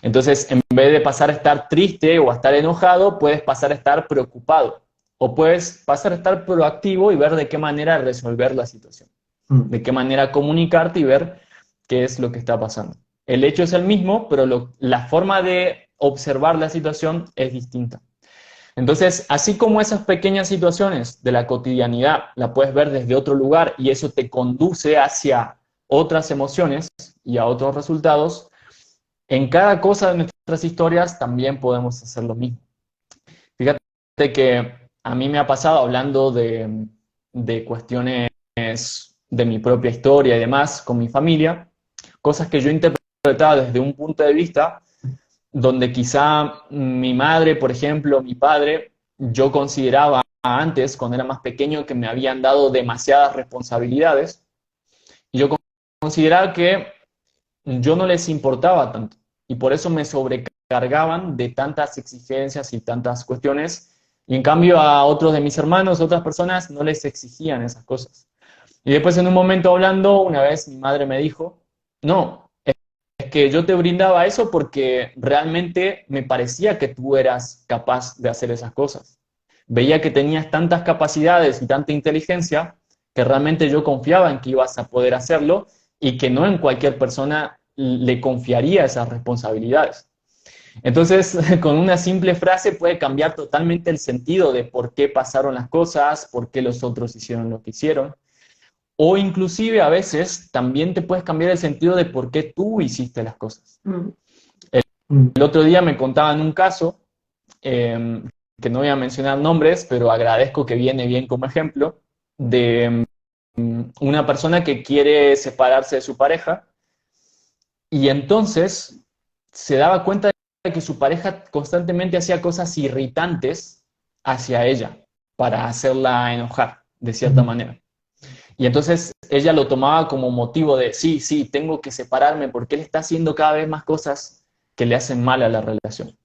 Entonces, en vez de pasar a estar triste o a estar enojado, puedes pasar a estar preocupado. O puedes pasar a estar proactivo y ver de qué manera resolver la situación. De qué manera comunicarte y ver qué es lo que está pasando. El hecho es el mismo, pero la forma de observar la situación es distinta. Entonces, así como esas pequeñas situaciones de la cotidianidad la puedes ver desde otro lugar y eso te conduce hacia otras emociones y a otros resultados, en cada cosa de nuestras historias también podemos hacer lo mismo. Fíjate que a mí me ha pasado, hablando de cuestiones de mi propia historia y demás con mi familia, cosas que yo interpretaba desde un punto de vista donde quizá mi madre, por ejemplo, mi padre, yo consideraba antes, cuando era más pequeño, que me habían dado demasiadas responsabilidades, y yo consideraba que yo no les importaba tanto, y por eso me sobrecargaban de tantas exigencias y tantas cuestiones, y en cambio a otros de mis hermanos, otras personas, no les exigían esas cosas. Y después, en un momento hablando, una vez mi madre me dijo: no, es que yo te brindaba eso porque realmente me parecía que tú eras capaz de hacer esas cosas. Veía que tenías tantas capacidades y tanta inteligencia que realmente yo confiaba en que ibas a poder hacerlo y que no en cualquier persona le confiaría esas responsabilidades. Entonces, con una simple frase puede cambiar totalmente el sentido de por qué pasaron las cosas, por qué los otros hicieron lo que hicieron. O inclusive a veces también te puedes cambiar el sentido de por qué tú hiciste las cosas. El otro día me contaban un caso, que no voy a mencionar nombres, pero agradezco que viene bien como ejemplo, de una persona que quiere separarse de su pareja y entonces se daba cuenta de que su pareja constantemente hacía cosas irritantes hacia ella para hacerla enojar de cierta manera. Y entonces ella lo tomaba como motivo de, sí, tengo que separarme porque él está haciendo cada vez más cosas que le hacen mal a la relación.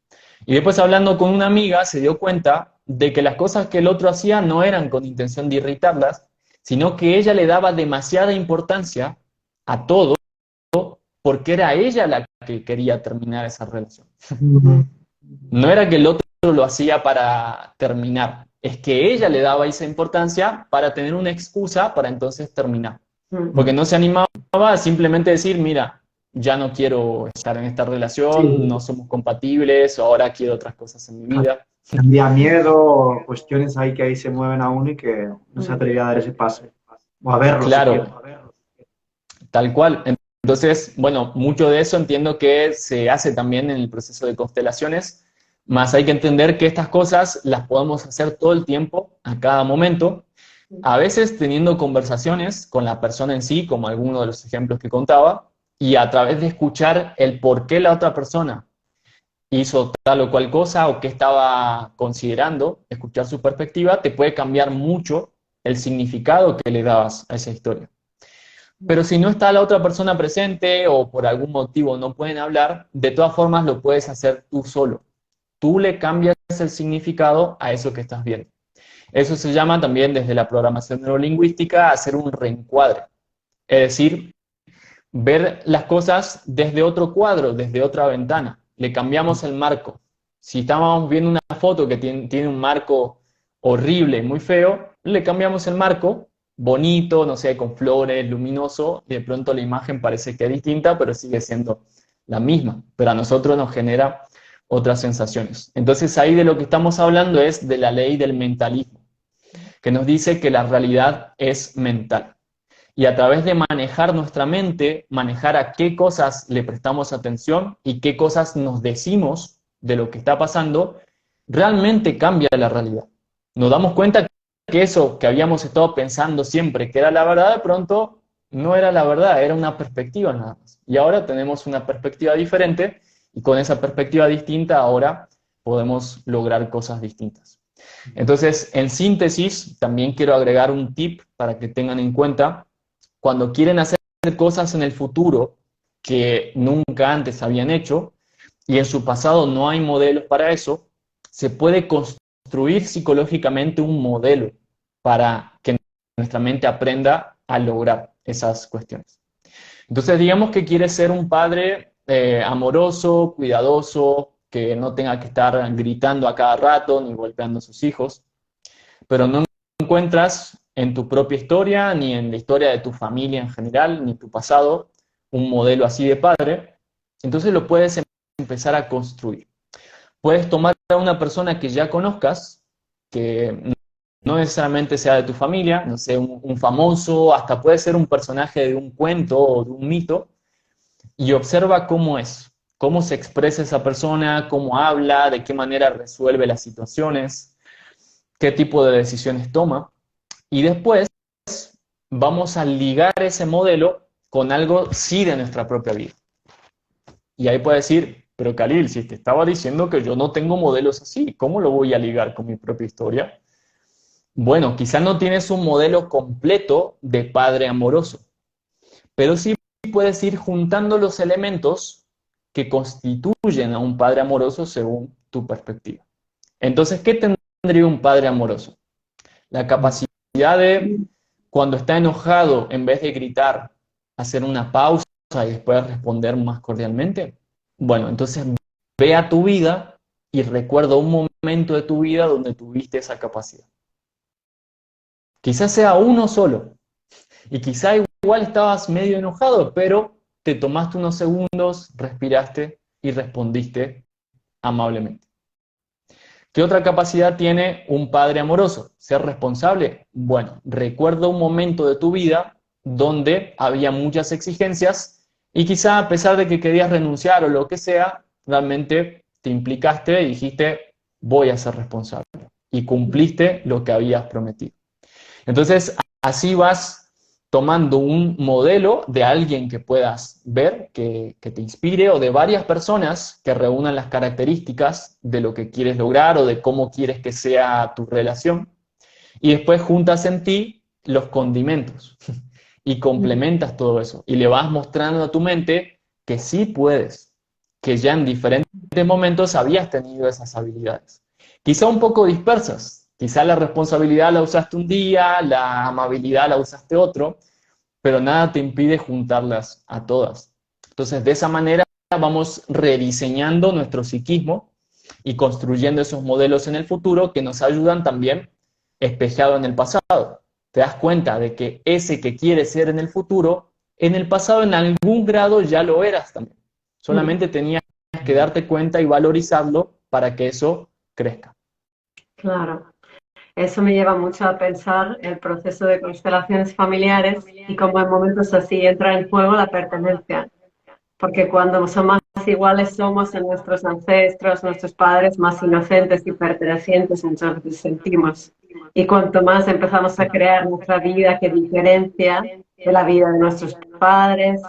Y después, hablando con una amiga, se dio cuenta de que las cosas que el otro hacía no eran con intención de irritarlas, sino que ella le daba demasiada importancia a todo porque era ella la que quería terminar esa relación. No era que el otro lo hacía para terminar, es que ella le daba esa importancia para tener una excusa para entonces terminar. Porque no se animaba a simplemente decir, mira, ya no quiero estar en esta relación, no somos compatibles, ahora quiero otras cosas en mi vida. Tendría miedo o cuestiones ahí que ahí se mueven aún y que no se atrevía a dar ese paso. O a verlo Claro, siquiera. tal cual. Entonces, bueno, mucho de eso entiendo que se hace también en el proceso de constelaciones, más hay que entender que estas cosas las podemos hacer todo el tiempo, a cada momento, a veces teniendo conversaciones con la persona en sí, como alguno de los ejemplos que contaba, y a través de escuchar el por qué la otra persona hizo tal o cual cosa o qué estaba considerando, escuchar su perspectiva, te puede cambiar mucho el significado que le dabas a esa historia. Pero si no está la otra persona presente o por algún motivo no pueden hablar, de todas formas lo puedes hacer tú solo. Tú le cambias el significado a eso que estás viendo. Eso se llama también desde la programación neurolingüística hacer un reencuadre. Es decir, ver las cosas desde otro cuadro, desde otra ventana. Le cambiamos el marco. Si estábamos viendo una foto que tiene un marco horrible, muy feo, le cambiamos el marco, bonito, no sé, con flores, luminoso, y de pronto la imagen parece que es distinta, pero sigue siendo la misma. Pero a nosotros nos genera otras sensaciones. Entonces ahí de lo que estamos hablando es de la ley del mentalismo, que nos dice que la realidad es mental. Y a través de manejar nuestra mente, manejar a qué cosas le prestamos atención y qué cosas nos decimos de lo que está pasando, realmente cambia la realidad. Nos damos cuenta que eso que habíamos estado pensando siempre que era la verdad, de pronto no era la verdad, era una perspectiva nada más. Y ahora tenemos una perspectiva diferente y con esa perspectiva distinta ahora podemos lograr cosas distintas. Entonces, en síntesis, también quiero agregar un tip para que tengan en cuenta cuando quieren hacer cosas en el futuro que nunca antes habían hecho y en su pasado no hay modelos para eso, se puede construir psicológicamente un modelo para que nuestra mente aprenda a lograr esas cuestiones. Entonces, digamos que quieres ser un padre amoroso, cuidadoso, que no tenga que estar gritando a cada rato ni golpeando a sus hijos, pero no encuentras en tu propia historia, ni en la historia de tu familia en general, ni tu pasado, un modelo así de padre, entonces lo puedes empezar a construir. Puedes tomar a una persona que ya conozcas, que no necesariamente sea de tu familia, no sé, un famoso, hasta puede ser un personaje de un cuento o de un mito, y observa cómo es, cómo se expresa esa persona, cómo habla, de qué manera resuelve las situaciones, qué tipo de decisiones toma. Y después vamos a ligar ese modelo con algo sí de nuestra propia vida. Y ahí puede decir, pero Khalil, si te estaba diciendo que yo no tengo modelos así, ¿cómo lo voy a ligar con mi propia historia? Bueno, quizás no tienes un modelo completo de padre amoroso, pero sí puedes ir juntando los elementos que constituyen a un padre amoroso según tu perspectiva. Entonces, ¿qué tendría un padre amoroso? La capacidad de, cuando está enojado, en vez de gritar, hacer una pausa y después responder más cordialmente. Bueno, entonces ve a tu vida y recuerda un momento de tu vida donde tuviste esa capacidad. Quizás sea uno solo, y quizá igual estabas medio enojado, pero te tomaste unos segundos, respiraste y respondiste amablemente. ¿Qué otra capacidad tiene un padre amoroso? ¿Ser responsable? Bueno, recuerda un momento de tu vida donde había muchas exigencias y quizá a pesar de que querías renunciar o lo que sea, realmente te implicaste y dijiste, voy a ser responsable. Y cumpliste lo que habías prometido. Entonces, así vas tomando un modelo de alguien que puedas ver, que te inspire, o de varias personas que reúnan las características de lo que quieres lograr o de cómo quieres que sea tu relación. Y después juntas en ti los condimentos y complementas todo eso. Y le vas mostrando a tu mente que sí puedes, que ya en diferentes momentos habías tenido esas habilidades. Quizá un poco dispersas. Quizá la responsabilidad la usaste un día, la amabilidad la usaste otro, pero nada te impide juntarlas a todas. Entonces, de esa manera vamos rediseñando nuestro psiquismo y construyendo esos modelos en el futuro que nos ayudan también espejado en el pasado. Te das cuenta de que ese que quieres ser en el futuro, en el pasado en algún grado ya lo eras también. Solamente tenías que darte cuenta y valorizarlo para que eso crezca. Claro. Eso me lleva mucho a pensar el proceso de constelaciones familiares y cómo en momentos así entra en juego la pertenencia. Porque cuando somos más iguales somos en nuestros ancestros, nuestros padres, más inocentes y pertenecientes nos sentimos. Y cuanto más empezamos a crear nuestra vida que diferencia de la vida de nuestros padres,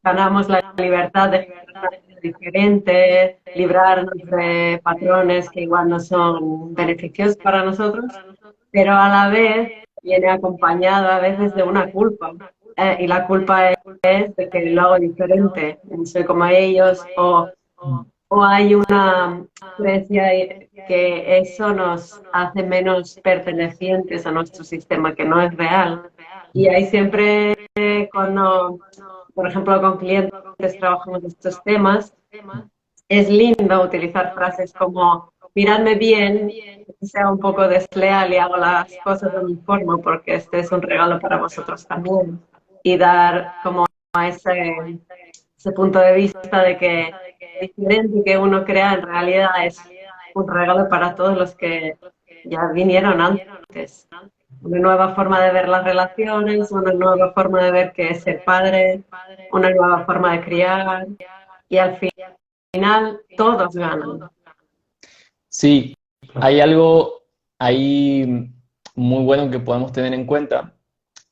ganamos la libertad de ser diferente, librarnos de patrones que igual no son beneficiosos para nosotros, pero a la vez viene acompañado a veces de una culpa. Y la culpa es de que lo hago diferente, no soy como ellos, o hay una creencia que eso nos hace menos pertenecientes a nuestro sistema, que no es real. Y ahí siempre, cuando, por ejemplo, con clientes trabajamos estos temas, es lindo utilizar frases como miradme bien, que sea un poco desleal y hago las cosas de mi forma porque este es un regalo para vosotros también. Y dar como a ese punto de vista de que el diferente que uno crea en realidad es un regalo para todos los que ya vinieron antes. Una nueva forma de ver las relaciones, una nueva forma de ver qué es ser padre, una nueva forma de criar. Y al final todos ganan. Sí, hay algo ahí muy bueno que podemos tener en cuenta,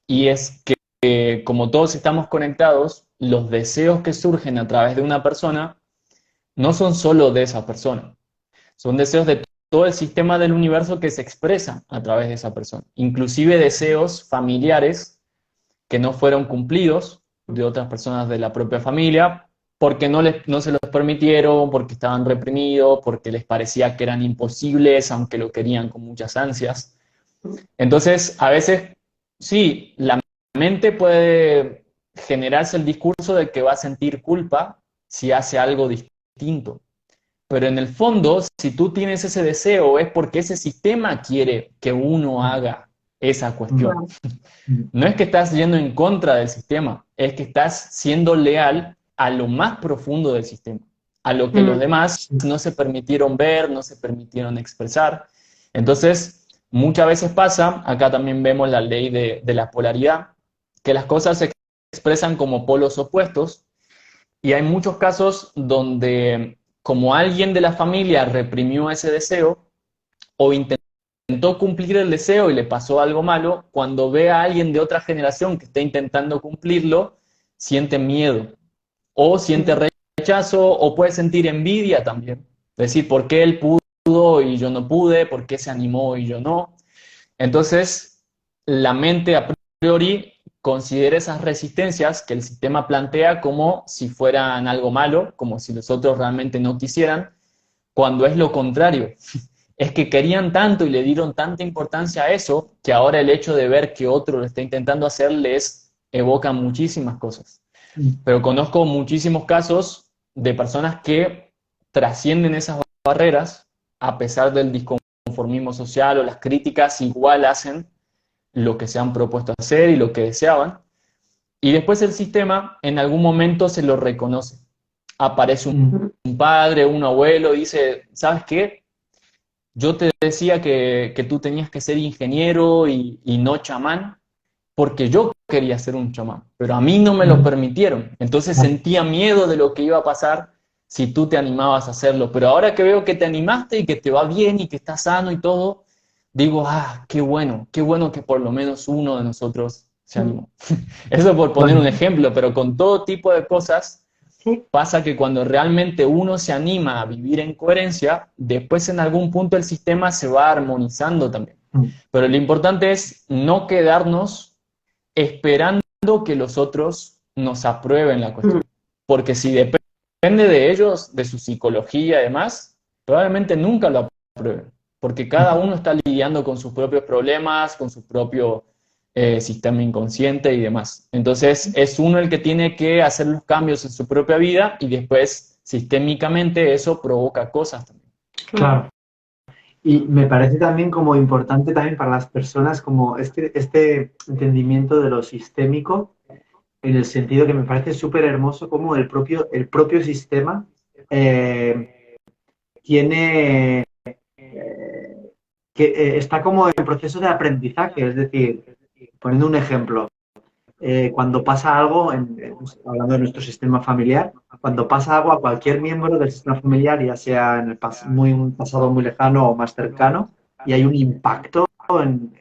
y es que como todos estamos conectados, los deseos que surgen a través de una persona no son solo de esa persona, son deseos de todo el sistema del universo que se expresa a través de esa persona, inclusive deseos familiares que no fueron cumplidos de otras personas de la propia familia, porque no se los permitieron, porque estaban reprimidos, porque les parecía que eran imposibles, aunque lo querían con muchas ansias. Entonces, a veces, sí, la mente puede generarse el discurso de que va a sentir culpa si hace algo distinto. Pero en el fondo, si tú tienes ese deseo, es porque ese sistema quiere que uno haga esa cuestión. No es que estás yendo en contra del sistema, es que estás siendo leal a lo más profundo del sistema, a lo que los demás no se permitieron ver, no se permitieron expresar. Entonces, muchas veces pasa, acá también vemos la ley de la polaridad, que las cosas se expresan como polos opuestos, y hay muchos casos donde, como alguien de la familia reprimió ese deseo, o intentó cumplir el deseo y le pasó algo malo, cuando ve a alguien de otra generación que está intentando cumplirlo, siente miedo, o siente rechazo, o puede sentir envidia también. Es decir, ¿por qué él pudo y yo no pude? ¿Por qué se animó y yo no? Entonces, la mente a priori considera esas resistencias que el sistema plantea como si fueran algo malo, como si los otros realmente no quisieran, cuando es lo contrario. Es que querían tanto y le dieron tanta importancia a eso, que ahora el hecho de ver que otro lo está intentando hacer les evoca muchísimas cosas. Pero conozco muchísimos casos de personas que trascienden esas barreras, a pesar del disconformismo social o las críticas, igual hacen lo que se han propuesto hacer y lo que deseaban. Y después el sistema en algún momento se lo reconoce. Aparece un padre, un abuelo, y dice, ¿sabes qué? Yo te decía que tú tenías que ser ingeniero y no chamán, porque yo quería ser un chamán, pero a mí no me lo permitieron. Entonces sentía miedo de lo que iba a pasar si tú te animabas a hacerlo. Pero ahora que veo que te animaste y que te va bien y que estás sano y todo, digo, qué bueno que por lo menos uno de nosotros se animó. Eso por poner un ejemplo, pero con todo tipo de cosas pasa que cuando realmente uno se anima a vivir en coherencia, después en algún punto el sistema se va armonizando también. Pero lo importante es no quedarnos esperando que los otros nos aprueben la cuestión. Porque si depende de ellos, de su psicología y demás, probablemente nunca lo aprueben. Porque cada uno está lidiando con sus propios problemas, con su propio sistema inconsciente y demás. Entonces es uno el que tiene que hacer los cambios en su propia vida y después sistémicamente eso provoca cosas también. Claro. Y me parece también como importante también para las personas como este entendimiento de lo sistémico, en el sentido que me parece súper hermoso como el propio sistema tiene está como en proceso de aprendizaje, es decir, poniendo un ejemplo, cuando pasa algo, hablando de nuestro sistema familiar, cuando pasa algo a cualquier miembro del sistema familiar, ya sea en un pasado muy lejano o más cercano, y hay un impacto en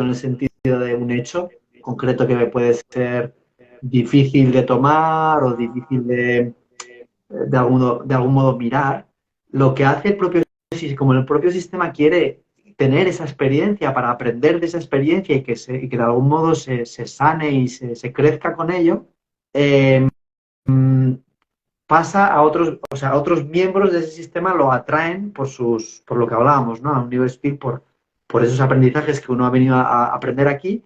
el sentido de un hecho concreto que puede ser difícil de tomar o difícil de algún modo mirar, lo que hace como el propio sistema quiere tener esa experiencia para aprender de esa experiencia y que de algún modo se sane y se crezca con ello, eh, mm, pasa a otros, o sea, a otros miembros de ese sistema lo atraen por lo que hablábamos, ¿no? A un nivel speed, por esos aprendizajes que uno ha venido a aprender aquí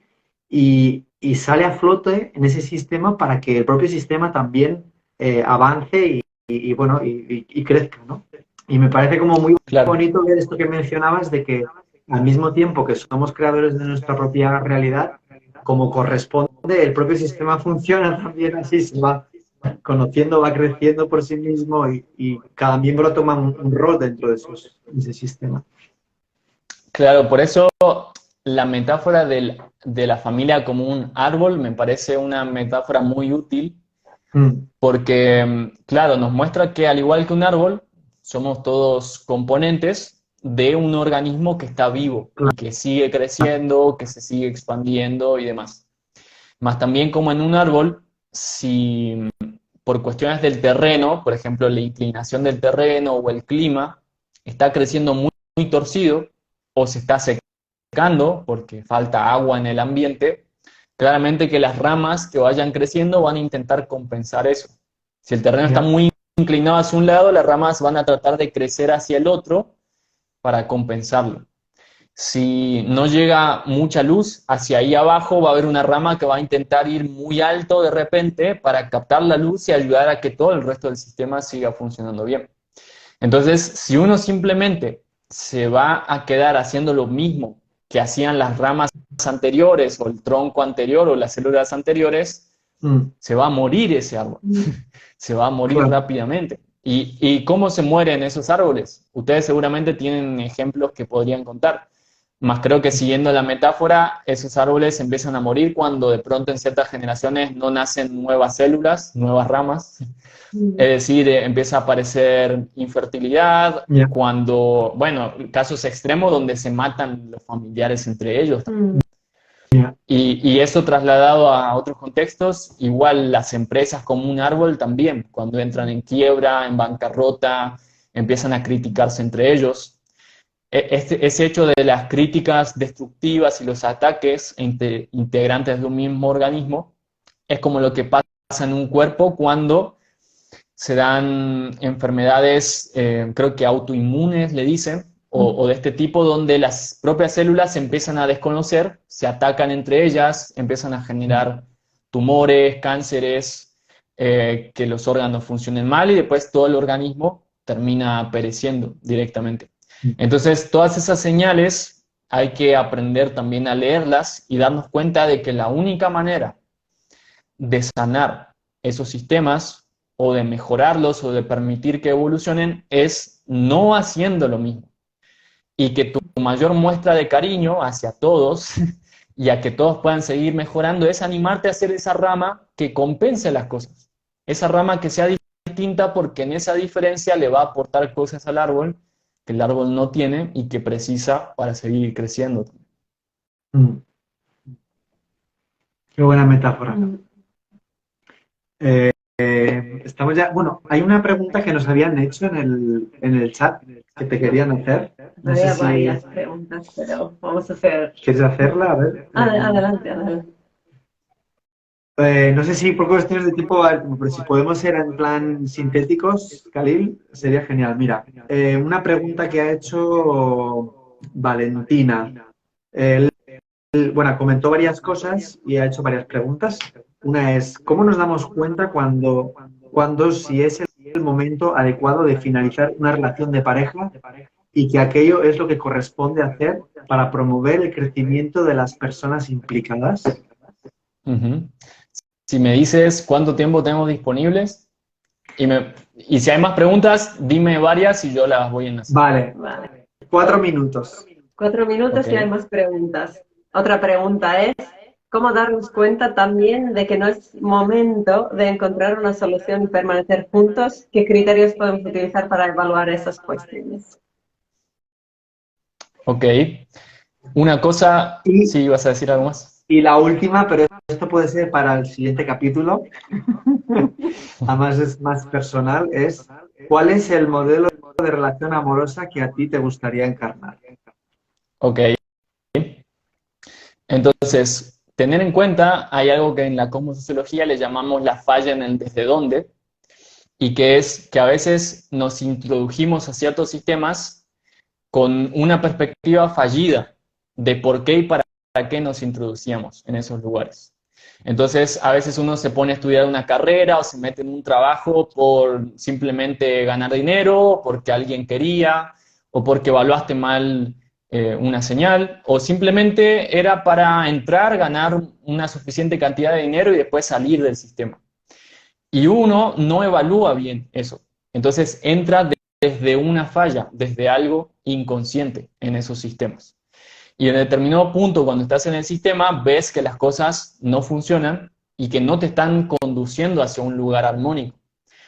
y sale a flote en ese sistema para que el propio sistema también avance bueno, y crezca, ¿no? Y me parece como muy Claro. bonito ver esto que mencionabas de que al mismo tiempo que somos creadores de nuestra propia realidad, como corresponde, el propio sistema funciona también así, se va conociendo, va creciendo por sí mismo y cada miembro toma un rol dentro de ese sistema. Claro, por eso la metáfora de la familia como un árbol me parece una metáfora muy útil Mm, porque, claro, nos muestra que al igual que un árbol, somos todos componentes de un organismo que está vivo y claro, que sigue creciendo, que se sigue expandiendo y demás. Más también como en un árbol, si por cuestiones del terreno, por ejemplo, la inclinación del terreno o el clima, está creciendo muy, muy torcido o se está secando porque falta agua en el ambiente, claramente que las ramas que vayan creciendo van a intentar compensar eso. Si el terreno está ya, muy inclinado hacia un lado, las ramas van a tratar de crecer hacia el otro para compensarlo. Si no llega mucha luz, hacia ahí abajo va a haber una rama que va a intentar ir muy alto de repente para captar la luz y ayudar a que todo el resto del sistema siga funcionando bien. Entonces, si uno simplemente se va a quedar haciendo lo mismo que hacían las ramas anteriores o el tronco anterior o las células anteriores, mm, se va a morir ese árbol, se va a morir claro, rápidamente. ¿Y cómo se mueren esos árboles? Ustedes seguramente tienen ejemplos que podrían contar. Más creo que siguiendo la metáfora, esos árboles empiezan a morir cuando de pronto en ciertas generaciones no nacen nuevas células, nuevas ramas. Es decir, empieza a aparecer infertilidad, ya, cuando, bueno, casos extremos donde se matan los familiares entre ellos. ya, Y eso trasladado a otros contextos, igual las empresas como un árbol también, cuando entran en quiebra, en bancarrota, empiezan a criticarse entre ellos. Ese hecho de las críticas destructivas y los ataques entre integrantes de un mismo organismo es como lo que pasa en un cuerpo cuando se dan enfermedades, creo que autoinmunes le dicen, o de este tipo donde las propias células se empiezan a desconocer, se atacan entre ellas, empiezan a generar tumores, cánceres, que los órganos funcionen mal y después todo el organismo termina pereciendo directamente. Entonces, todas esas señales hay que aprender también a leerlas y darnos cuenta de que la única manera de sanar esos sistemas o de mejorarlos o de permitir que evolucionen es no haciendo lo mismo. Y que tu mayor muestra de cariño hacia todos y a que todos puedan seguir mejorando es animarte a hacer esa rama que compense las cosas. Esa rama que sea distinta porque en esa diferencia le va a aportar cosas al árbol que el árbol no tiene y que precisa para seguir creciendo. mm, qué buena metáfora. Eh, estamos ya, bueno, hay una pregunta que nos habían hecho en el chat que te querían hacer. No sé Había si varias preguntas, pero vamos a hacer. quieres hacerla, a ver. Adelante, adelante. No sé si por cuestiones de tipo, pero si podemos ser en plan sintéticos, Khalil, sería genial. Mira, una pregunta que ha hecho Valentina. Bueno, comentó varias cosas y ha hecho varias preguntas. Una es, ¿cómo nos damos cuenta cuando si es el momento adecuado de finalizar una relación de pareja y que aquello es lo que corresponde hacer para promover el crecimiento de las personas implicadas. Ujú. Si me dices cuánto tiempo tenemos disponibles y si hay más preguntas, dime varias y yo las voy enlazando. Vale, Vale. 4 minutos. 4 minutos Ok. y hay más preguntas. Otra pregunta es, ¿cómo darnos cuenta también de que no es momento de encontrar una solución y permanecer juntos? ¿Qué criterios podemos utilizar para evaluar esas cuestiones? Ok. Una cosa, Y, sí, ¿vas a decir algo más? y la última, pero esto puede ser para el siguiente capítulo, además es más personal, es ¿cuál es el modelo de relación amorosa que a ti te gustaría encarnar? Ok. Entonces, tener en cuenta, hay algo que en la cosmosociología le llamamos la falla en el desde dónde, y que es que a veces nos introdujimos a ciertos sistemas con una perspectiva fallida de por qué y para qué nos introducíamos en esos lugares. Entonces, a veces uno se pone a estudiar una carrera o se mete en un trabajo por simplemente ganar dinero, porque alguien quería, o porque evaluaste mal una señal, o simplemente era para entrar, ganar una suficiente cantidad de dinero y después salir del sistema. Y uno no evalúa bien eso. Entonces entra desde una falla, desde algo inconsciente en esos sistemas. Y en determinado punto, cuando estás en el sistema, ves que las cosas no funcionan y que no te están conduciendo hacia un lugar armónico.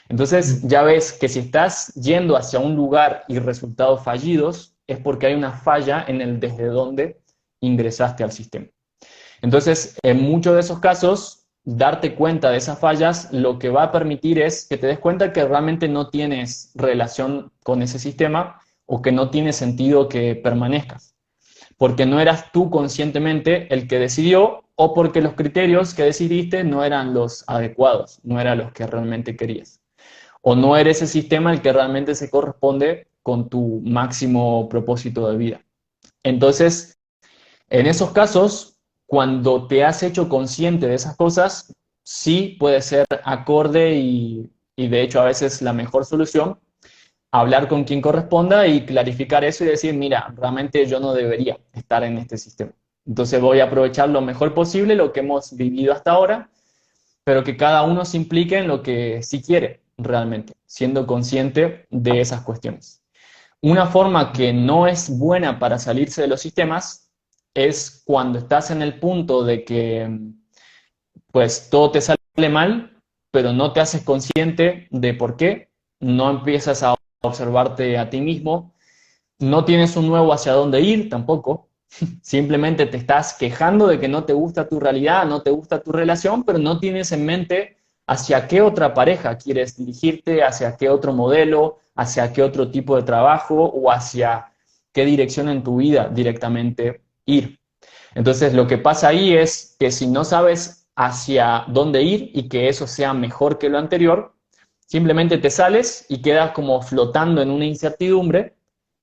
Entonces ya ves que si estás yendo hacia un lugar y resultados fallidos, es porque hay una falla en el desde donde ingresaste al sistema. Entonces, en muchos de esos casos, darte cuenta de esas fallas lo que va a permitir es que te des cuenta que realmente no tienes relación con ese sistema o que no tiene sentido que permanezcas, porque no eras tú conscientemente el que decidió o porque los criterios que decidiste no eran los adecuados, no eran los que realmente querías. O no eres ese sistema el que realmente se corresponde con tu máximo propósito de vida. Entonces, en esos casos, cuando te has hecho consciente de esas cosas, sí puede ser acorde y de hecho a veces la mejor solución, hablar con quien corresponda y clarificar eso y decir, mira, realmente yo no debería estar en este sistema. Entonces voy a aprovechar lo mejor posible lo que hemos vivido hasta ahora, pero que cada uno se implique en lo que sí quiere realmente, siendo consciente de esas cuestiones. Una forma que no es buena para salirse de los sistemas es cuando estás en el punto de que pues todo te sale mal, pero no te haces consciente de por qué, no empiezas a observarte a ti mismo, no tienes un nuevo hacia dónde ir tampoco, simplemente te estás quejando de que no te gusta tu realidad, no te gusta tu relación, pero no tienes en mente hacia qué otra pareja quieres dirigirte, hacia qué otro modelo, hacia qué otro tipo de trabajo o hacia qué dirección en tu vida directamente ir. Entonces, lo que pasa ahí es que si no sabes hacia dónde ir y que eso sea mejor que lo anterior, simplemente te sales y quedas como flotando en una incertidumbre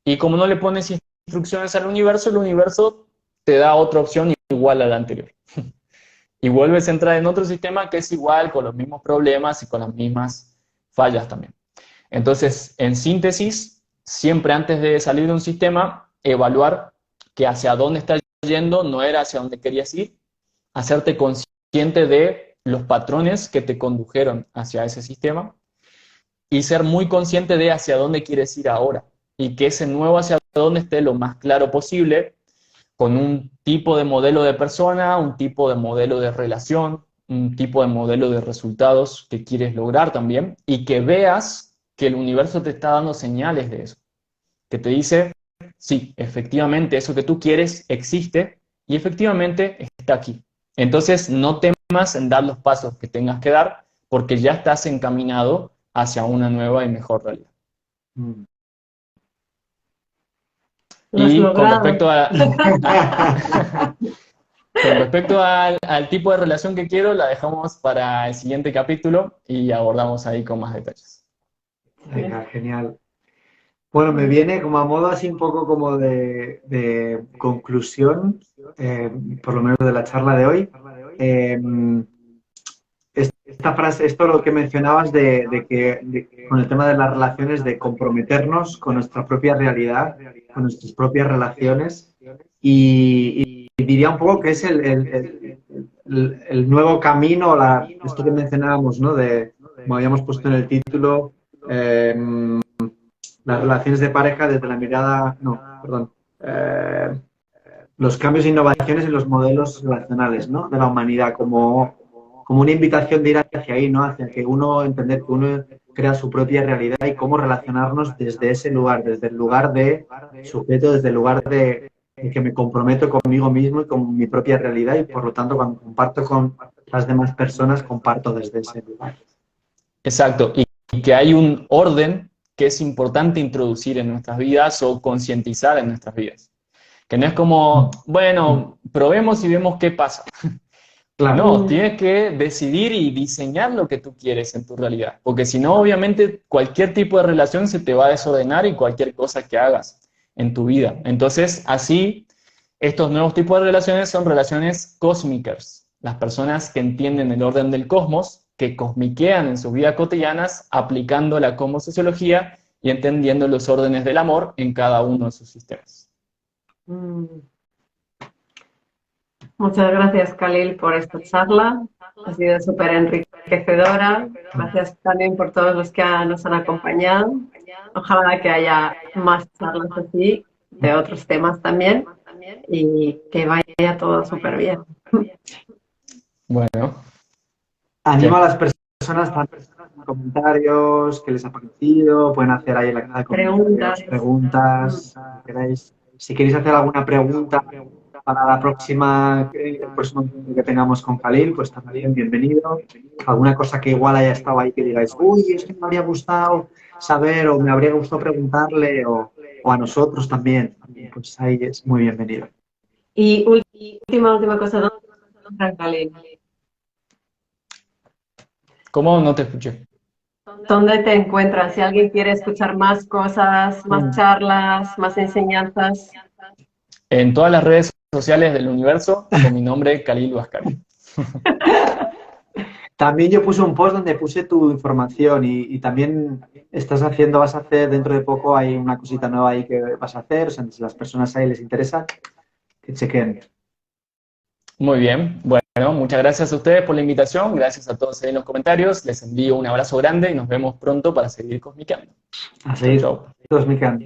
y como no le pones instrucciones al universo, el universo te da otra opción igual a la anterior. Y vuelves a entrar en otro sistema que es igual, con los mismos problemas y con las mismas fallas también. Entonces, en síntesis, siempre antes de salir de un sistema, evaluar que hacia dónde estás yendo no era hacia dónde querías ir, hacerte consciente de los patrones que te condujeron hacia ese sistema y ser muy consciente de hacia dónde quieres ir ahora y que ese nuevo hacia dónde esté lo más claro posible con un tipo de modelo de persona, un tipo de modelo de relación, un tipo de modelo de resultados que quieres lograr también y que veas que el universo te está dando señales de eso, que te dice, sí, efectivamente eso que tú quieres existe y efectivamente está aquí. Entonces no temas en dar los pasos que tengas que dar porque ya estás encaminado hacia una nueva y mejor realidad. Mm. Lo has Y con logrado. respecto a, con respecto al tipo de relación que quiero, la dejamos para el siguiente capítulo y abordamos ahí con más detalles. Venga, genial. Bueno, me viene como a modo así un poco como de conclusión, por lo menos de la charla de hoy. Eh, esta frase, esto lo que mencionabas con el tema de las relaciones, de comprometernos con nuestra propia realidad, con nuestras propias relaciones, y diría un poco que es el nuevo camino, esto que mencionábamos, ¿no? Como habíamos puesto en el título, las relaciones de pareja desde la mirada, no, perdón, los cambios e innovaciones en los modelos relacionales, ¿no? De la humanidad, como una invitación de ir hacia ahí, ¿no? Hacia que entender que uno crea su propia realidad y cómo relacionarnos desde ese lugar, desde el lugar de sujeto, desde el lugar de que me comprometo conmigo mismo y con mi propia realidad, y por lo tanto cuando comparto con las demás personas, comparto desde ese lugar. Exacto, y que hay un orden que es importante introducir en nuestras vidas o concientizar en nuestras vidas. Que no es como, bueno, probemos y vemos qué pasa. Claro. No, tienes que decidir y diseñar lo que tú quieres en tu realidad, porque si no, obviamente, cualquier tipo de relación se te va a desordenar y cualquier cosa que hagas en tu vida. Entonces, así, estos nuevos tipos de relaciones son relaciones cósmicas. Las personas que entienden el orden del cosmos, que cosmiquean en sus vidas cotidianas, aplicando la cosmosociología y entendiendo los órdenes del amor en cada uno de sus sistemas. Muchas gracias, Khalil, por esta charla. Ha sido súper enriquecedora. Gracias también por todos los que nos han acompañado. Ojalá que haya más charlas así, de otros temas también, y que vaya todo súper bien. Bueno. Animo a las personas a hacer comentarios, qué les ha parecido, pueden hacer ahí en la caja de comentarios preguntas, si queréis. Si queréis hacer alguna pregunta para el próximo encuentro que tengamos con Khalil, pues también bienvenido. Alguna cosa que igual haya estado ahí que digáis, uy, es que me habría gustado saber o me habría gustado preguntarle, o a nosotros también, pues ahí es muy bienvenido. Y última cosa, ¿dónde encontrar Khalil? ¿Cómo? No te escuché. ¿Dónde te encuentras? Si alguien quiere escuchar más cosas, más charlas, más enseñanzas. En todas las redes sociales del universo, con mi nombre, Khalil Huascari. También yo puse un post donde puse tu información, y también vas a hacer dentro de poco, hay una cosita nueva ahí que vas a hacer, o sea, si las personas ahí les interesa, que chequen. Muy bien, bueno, muchas gracias a ustedes por la invitación, gracias a todos ahí en los comentarios, les envío un abrazo grande y nos vemos pronto para seguir cosmicando. A seguir Chau, chau. cosmicando.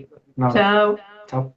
Chao. Chao.